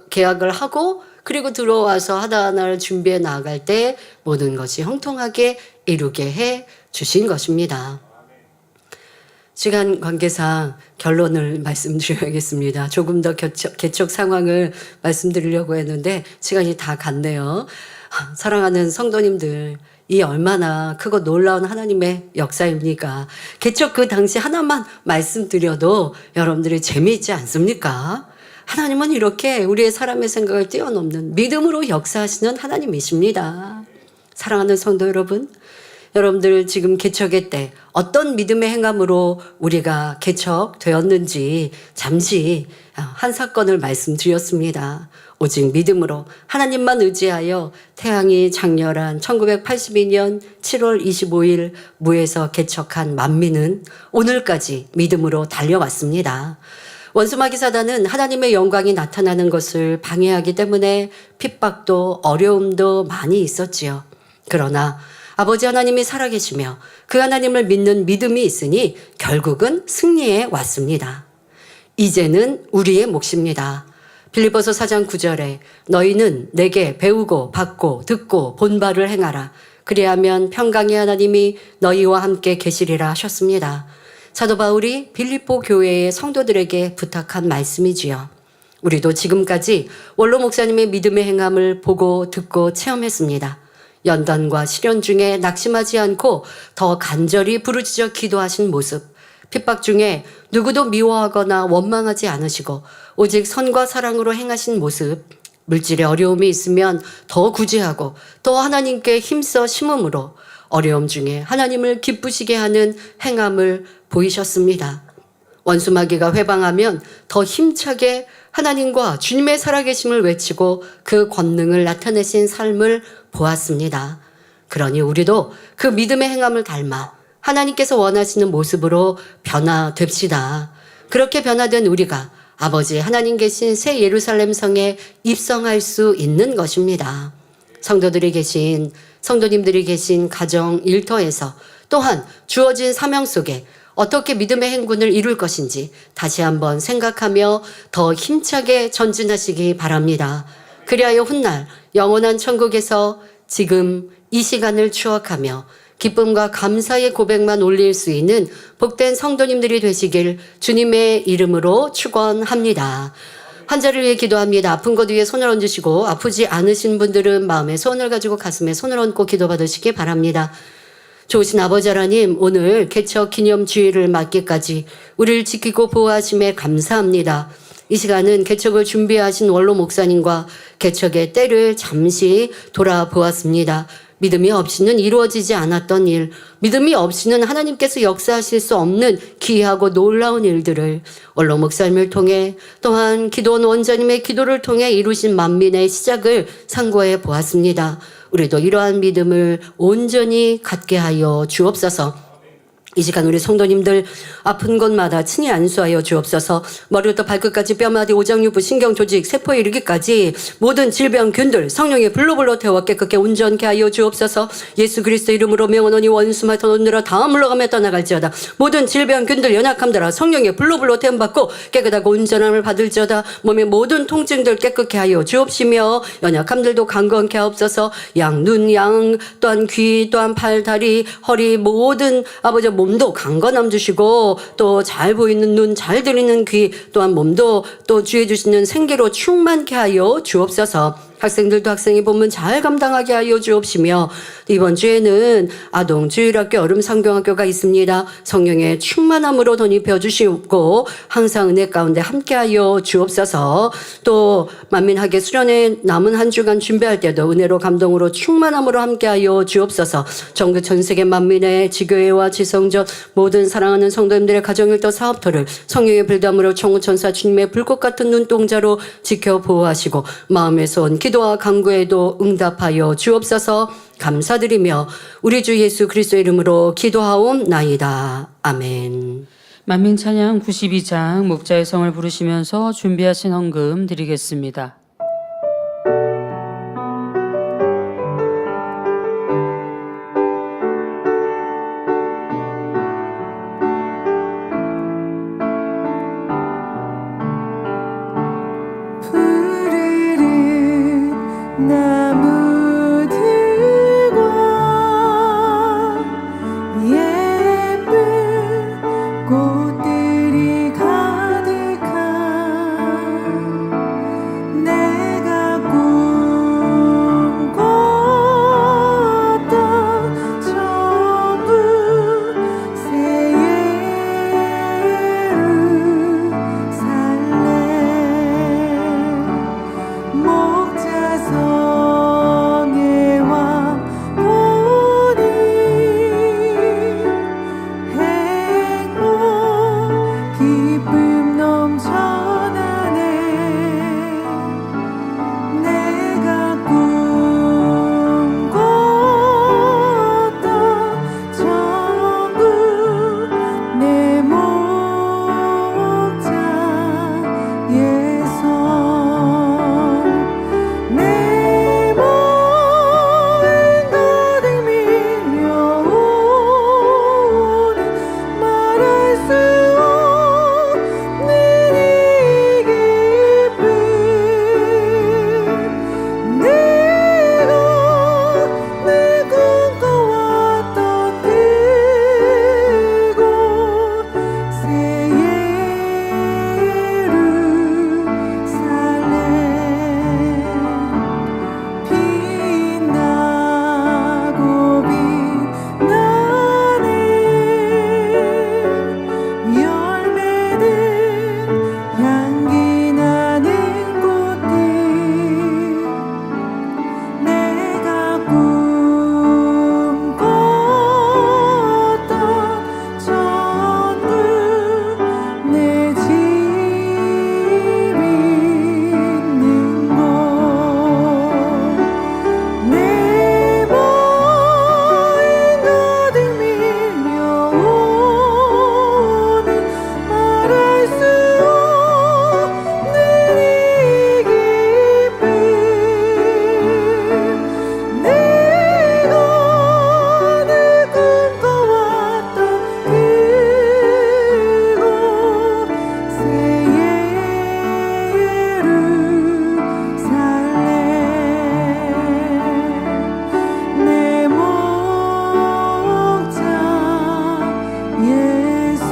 계약을 하고 그리고 들어와서 하나하나를 준비해 나아갈 때 모든 것이 형통하게 이루게 해 주신 것입니다. 시간 관계상 결론을 말씀드려야겠습니다. 조금 더 개척 상황을 말씀드리려고 했는데 시간이 다 갔네요. 사랑하는 성도님들, 이 얼마나 크고 놀라운 하나님의 역사입니까? 개척 그 당시 하나만 말씀드려도 여러분들이 재미있지 않습니까? 하나님은 이렇게 우리의 사람의 생각을 뛰어넘는 믿음으로 역사하시는 하나님이십니다. 사랑하는 성도 여러분, 여러분들 지금 개척의 때 어떤 믿음의 행함으로 우리가 개척되었는지 잠시 한 사건을 말씀드렸습니다. 오직 믿음으로 하나님만 의지하여 태양이 장렬한 1982년 7월 25일 무에서 개척한 만민은 오늘까지 믿음으로 달려왔습니다. 원수마귀 사단은 하나님의 영광이 나타나는 것을 방해하기 때문에 핍박도 어려움도 많이 있었지요. 그러나 아버지 하나님이 살아계시며 그 하나님을 믿는 믿음이 있으니 결국은 승리해 왔습니다. 이제는 우리의 몫입니다. 빌립보서 4장 9절에 너희는 내게 배우고 받고 듣고 본 바를 행하라. 그리하면 평강의 하나님이 너희와 함께 계시리라 하셨습니다. 사도 바울이 빌립보 교회의 성도들에게 부탁한 말씀이지요. 우리도 지금까지 원로 목사님의 믿음의 행함을 보고 듣고 체험했습니다. 연단과 시련 중에 낙심하지 않고 더 간절히 부르짖어 기도하신 모습, 핍박 중에 누구도 미워하거나 원망하지 않으시고 오직 선과 사랑으로 행하신 모습, 물질의 어려움이 있으면 더 구제하고 더 하나님께 힘써 심음으로 어려움 중에 하나님을 기쁘시게 하는 행함을 보이셨습니다. 원수마귀가 회방하면 더 힘차게 하나님과 주님의 살아계심을 외치고 그 권능을 나타내신 삶을 보았습니다. 그러니 우리도 그 믿음의 행함을 닮아 하나님께서 원하시는 모습으로 변화됩시다. 그렇게 변화된 우리가 아버지 하나님 계신 새 예루살렘 성에 입성할 수 있는 것입니다. 성도님들이 계신 가정 일터에서 또한 주어진 사명 속에 어떻게 믿음의 행군을 이룰 것인지 다시 한번 생각하며 더 힘차게 전진하시기 바랍니다. 그리하여 훗날 영원한 천국에서 지금 이 시간을 추억하며 기쁨과 감사의 고백만 올릴 수 있는 복된 성도님들이 되시길 주님의 이름으로 축원합니다. 환자를 위해 기도합니다. 아픈 것 위에 손을 얹으시고 아프지 않으신 분들은 마음에 손을 가지고 가슴에 손을 얹고 기도받으시기 바랍니다. 좋으신 아버지 하나님, 오늘 개척 기념주일을 맞기까지 우리를 지키고 보호하심에 감사합니다. 이 시간은 개척을 준비하신 원로 목사님과 개척의 때를 잠시 돌아보았습니다. 믿음이 없이는 이루어지지 않았던 일, 믿음이 없이는 하나님께서 역사하실 수 없는 기이하고 놀라운 일들을 원로 목사님을 통해 또한 기도원 원장님의 기도를 통해 이루신 만민의 시작을 상고해 보았습니다. 우리도 이러한 믿음을 온전히 갖게 하여 주옵소서. 이 시간 우리 성도님들 아픈 곳마다 친히 안수하여 주옵소서. 머리부터 발끝까지 뼈마디 오장육부 신경조직 세포에 이르기까지 모든 질병 균들 성령의 불로 태워 깨끗게 온전케 하여 주옵소서. 예수 그리스도 이름으로 명하노니 원수마 터놓느라 다 물러가며 떠나갈지어다. 모든 질병 균들 연약함들아 성령의 불로 태움받고 깨끗하고 온전함을 받을지어다. 몸의 모든 통증들 깨끗게 하여 주옵시며 연약함들도 강건케 하옵소서. 양, 눈, 양 또한 귀 또한 팔, 다리, 허리 모든 아버지 몸도 강건함 주시고 또 잘 보이는 눈, 잘 들리는 귀, 또한 몸도 또 주의 주시는 생기로 충만케 하여 주옵소서. 학생들도 학생의 본문 잘 감당하게 하여 주옵시며 이번 주에는 아동주일학교 여름성경학교가 있습니다. 성령의 충만함으로 덧입혀 주시고 항상 은혜 가운데 함께하여 주옵소서. 또 만민학예 수련회 남은 한 주간 준비할 때도 은혜로 감동으로 충만함으로 함께하여 주옵소서. 전국 전 세계 만민의 지교회와 지성전 모든 사랑하는 성도님들의 가정일터 사업터를 성령의 불담으로 천군천사 주님의 불꽃 같은 눈동자로 지켜 보호하시고 마음에서 온 기도와 간구에도 응답하여 주옵소서. 감사드리며 우리 주 예수 그리스도의 이름으로 기도하옵나이다. 아멘. 만민찬양 92장 목자의 성을 부르시면서 준비하신 헌금 드리겠습니다. 푸르른 나무들과 예쁜 꽃들이 가득한 내가 꿈꿨던 천국 새 예루살렘 목자성에 와 보니 행복 기쁨 넘쳐나네 내가 꿈꿨던 천국 내 목자의 성 내 몸은 가득 밀려오는 말할 수 없는 이 기쁨 내가 늘 꿈꿔왔던 그곳 새 예루살렘 빛나고 빛나는 열매들 향기 나는 꽃들 내가 꿈꿨던 천국 내 집 있는 곳 내 몸은 가득 밀려오는 말할 수 없는 이 기쁨 내가 늘 꿈꿔왔던 그곳 새 예루살렘 내 목자의 성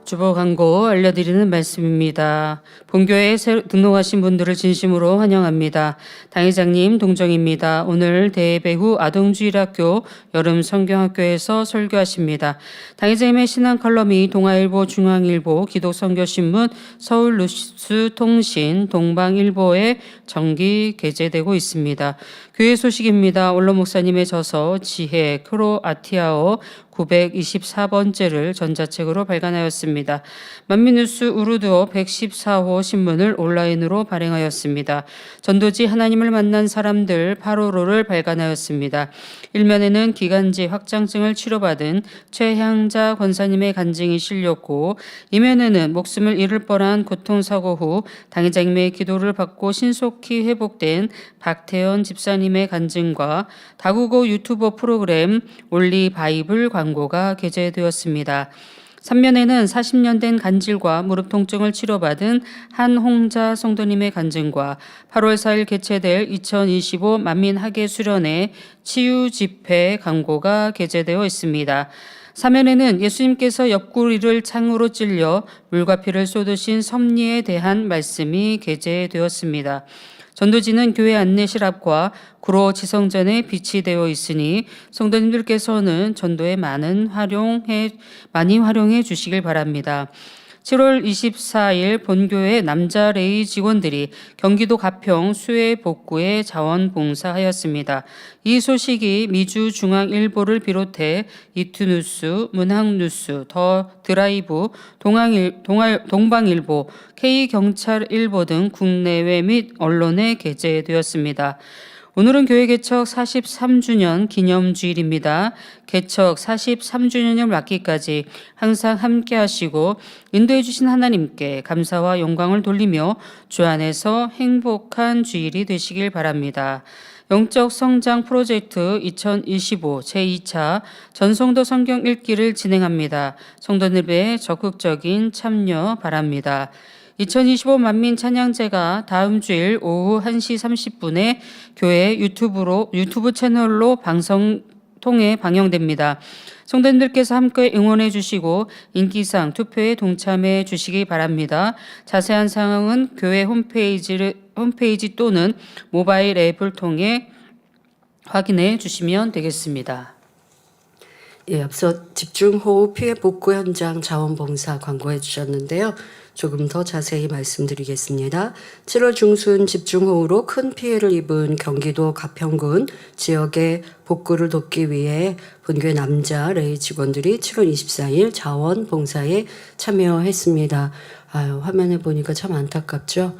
주보 광고 알려드리는 말씀입니다. 본교회에 새로 등록하신 분들을 진심으로 환영합니다. 당회장님 동정입니다. 오늘 대배후 아동주일학교 여름성경학교에서 설교하십니다. 당회장님의 신앙 칼럼이 동아일보, 중앙일보, 기독선교신문, 서울뉴스통신, 동방일보에 정기 게재되고 있습니다. 교회 소식입니다. 원로 목사님의 저서 지혜 크로아티아어 924번째를 전자책으로 발간하였습니다. 만민뉴스 우르드어 114호 신문을 온라인으로 발행하였습니다. 전도지 하나님을 만난 사람들 8호로를 발간하였습니다. 일면에는 기관지 확장증을 치료받은 최향자 권사님의 간증이 실렸고 이면에는 목숨을 잃을 뻔한 교통사고 후 당회장님의 기도를 받고 신속히 회복된 박태연 집사님의 간증과 다국어 유튜버 프로그램 올리 바이블 광고가 게재되었습니다. 3면에는 40년 된 간질과 무릎 통증을 치료받은 한홍자 성도님의 간증과 8월 4일 개최될 2025 만민학예 수련회 치유 집회 광고가 게재되어 있습니다. 3면에는 예수님께서 옆구리를 창으로 찔려 물과 피를 쏟으신 섭리에 대한 말씀이 게재되었습니다. 전도지는 교회 안내실 앞과 구로 지성전에 비치되어 있으니 성도님들께서는 전도에 많이 활용해 주시길 바랍니다. 7월 24일 본교회 남자 레이 직원들이 경기도 가평 수해 복구에 자원봉사하였습니다. 이 소식이 미주중앙일보를 비롯해 이투뉴스, 문학뉴스, 더 드라이브, 동방일보, K경찰일보 등 국내외 및 언론에 게재되었습니다. 오늘은 교회 개척 43주년 기념주일입니다. 개척 43주년을 맞기까지 항상 함께 하시고 인도해 주신 하나님께 감사와 영광을 돌리며 주 안에서 행복한 주일이 되시길 바랍니다. 영적 성장 프로젝트 2025 제2차 전성도 성경 읽기를 진행합니다. 성도님의 적극적인 참여 바랍니다. 2025 만민 찬양제가 다음 주일 오후 1시 30분에 교회 유튜브 채널로 방송 통해 방영됩니다. 성도님들께서 함께 응원해 주시고 인기상 투표에 동참해 주시기 바랍니다. 자세한 사항은 교회 홈페이지 또는 모바일 앱을 통해 확인해 주시면 되겠습니다. 예, 앞서 집중호우 피해 복구 현장 자원봉사 광고해 주셨는데요. 조금 더 자세히 말씀드리겠습니다. 7월 중순 집중호우로 큰 피해를 입은 경기도 가평군 지역의 복구를 돕기 위해 본교회 남자 레이 직원들이 7월 24일 자원봉사에 참여했습니다. 화면에 보니까 참 안타깝죠.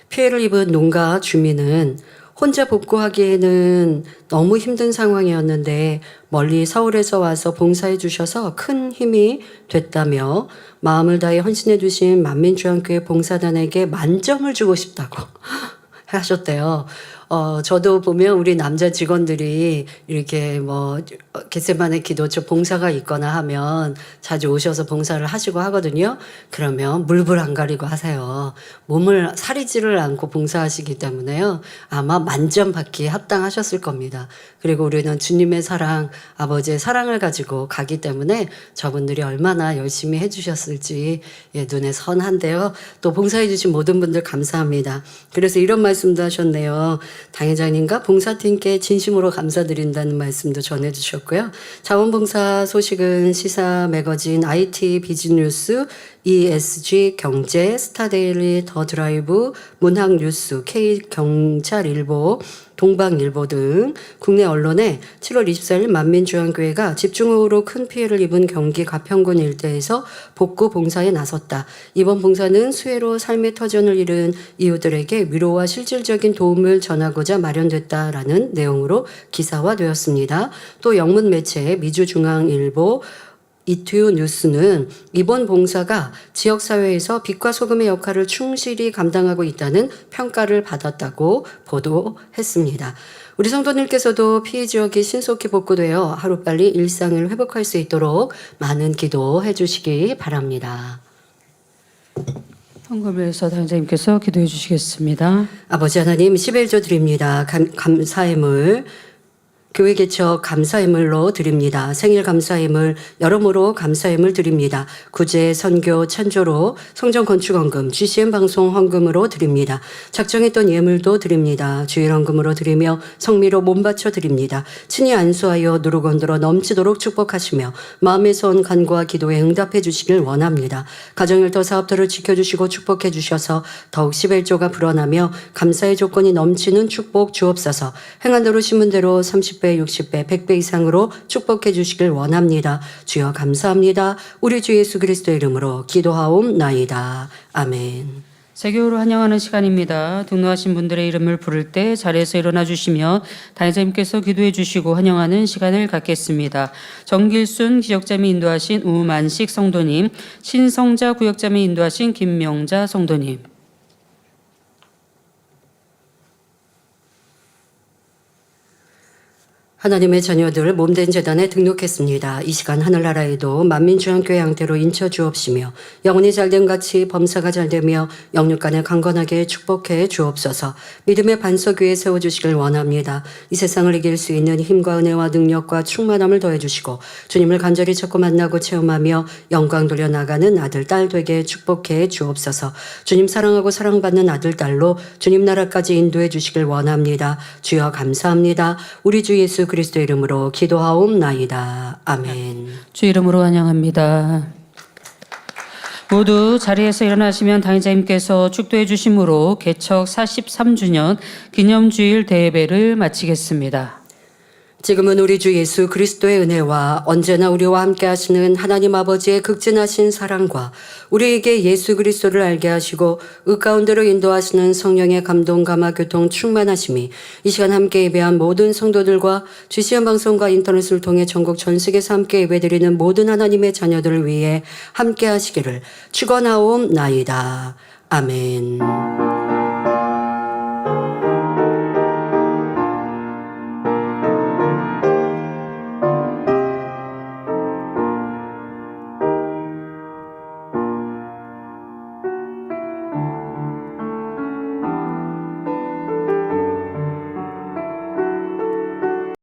피해를 입은 농가 주민은 혼자 복구하기에는 너무 힘든 상황이었는데 멀리 서울에서 와서 봉사해 주셔서 큰 힘이 됐다며 마음을 다해 헌신해 주신 만민주안교회 봉사단에게 만점을 주고 싶다고 하셨대요. 저도 보면 우리 남자 직원들이 이렇게 겟세마네 기도처 봉사가 있거나 하면 자주 오셔서 봉사를 하시고 하거든요. 그러면 물불 안 가리고 하세요. 몸을 사리지를 않고 봉사하시기 때문에요. 아마 만점 받기에 합당하셨을 겁니다. 그리고 우리는 주님의 사랑, 아버지의 사랑을 가지고 가기 때문에 저분들이 얼마나 열심히 해주셨을지 눈에 선한데요. 또 봉사해 주신 모든 분들 감사합니다. 그래서 이런 말씀도 하셨네요. 당회장님과 봉사팀께 진심으로 감사드린다는 말씀도 전해주셨고요. 자원봉사 소식은 시사 매거진 IT 비즈니스, ESG 경제, 스타데일리, 더 드라이브, 문학뉴스, K경찰일보, 동방일보 등 국내 언론에 7월 24일 만민주안교회가 집중호우로 큰 피해를 입은 경기 가평군 일대에서 복구 봉사에 나섰다. 이번 봉사는 수해로 삶의 터전을 잃은 이웃들에게 위로와 실질적인 도움을 전하고자 마련됐다라는 내용으로 기사화되었습니다. 또 영문 매체 미주중앙일보 이투 뉴스는 이번 봉사가 지역사회에서 빛과 소금의 역할을 충실히 감당하고 있다는 평가를 받았다고 보도했습니다. 우리 성도님께서도 피해 지역이 신속히 복구되어 하루빨리 일상을 회복할 수 있도록 많은 기도해 주시기 바랍니다. 헌금에서 당장님께서 기도해 주시겠습니다. 아버지 하나님 11조 드립니다. 감사의물 교회 개척 감사의물로 드립니다. 생일 감사의물 여러모로 감사의물 드립니다. 구제 선교 찬조로 성전 건축헌금 GCN 방송 헌금으로 드립니다. 작정했던 예물도 드립니다. 주일 헌금으로 드리며 성미로 몸바쳐 드립니다. 친히 안수하여 누르건들어 넘치도록 축복하시며 마음의 선 간구와 기도에 응답해 주시길 원합니다. 가정일터 사업터를 지켜주시고 축복해 주셔서 더욱 11조가 불어나며 감사의 조건이 넘치는 축복 주옵소서. 행한 대로 심은 대로 30배 60배 100배 이상으로 축복해 주시길 원합니다. 주여 감사합니다. 우리 주 예수 그리스도의 이름으로 기도하옵나이다. 아멘. 세교로 환영하는 시간입니다. 등록하신 분들의 이름을 부를 때 자리에서 일어나 주시면 당회장님께서 기도해 주시고 환영하는 시간을 갖겠습니다. 정길순 기억자매 인도하신 우만식 성도님, 신성자 구역자매 인도하신 김명자 성도님. 하나님의 자녀들 몸된 재단에 등록했습니다. 이 시간 하늘나라에도 만민주한교회 양태로 인쳐 주옵시며 영혼이 잘됨 같이 범사가 잘되며 영육간에 강건하게 축복해 주옵소서. 믿음의 반석 위에 세워주시길 원합니다. 이 세상을 이길 수 있는 힘과 은혜와 능력과 충만함을 더해주시고 주님을 간절히 찾고 만나고 체험하며 영광 돌려나가는 아들 딸 되게 축복해 주옵소서. 주님 사랑하고 사랑받는 아들 딸로 주님 나라까지 인도해 주시길 원합니다. 주여 감사합니다. 우리 주 예수 그리스도 이름으로 기도하옵나이다. 아멘. 주 이름으로 환영합니다. 모두 자리에서 일어나시면 당의자님께서 축도해 주심으로 개척 43주년 기념주일 대예배를 마치겠습니다. 지금은 우리 주 예수 그리스도의 은혜와 언제나 우리와 함께 하시는 하나님 아버지의 극진하신 사랑과 우리에게 예수 그리스도를 알게 하시고 의 가운데로 인도하시는 성령의 감동 감화 교통 충만하심이 이 시간 함께 예배한 모든 성도들과 GCN 방송과 인터넷을 통해 전국 전 세계에서 함께 예배드리는 모든 하나님의 자녀들을 위해 함께 하시기를 축원하옵나이다. 아멘.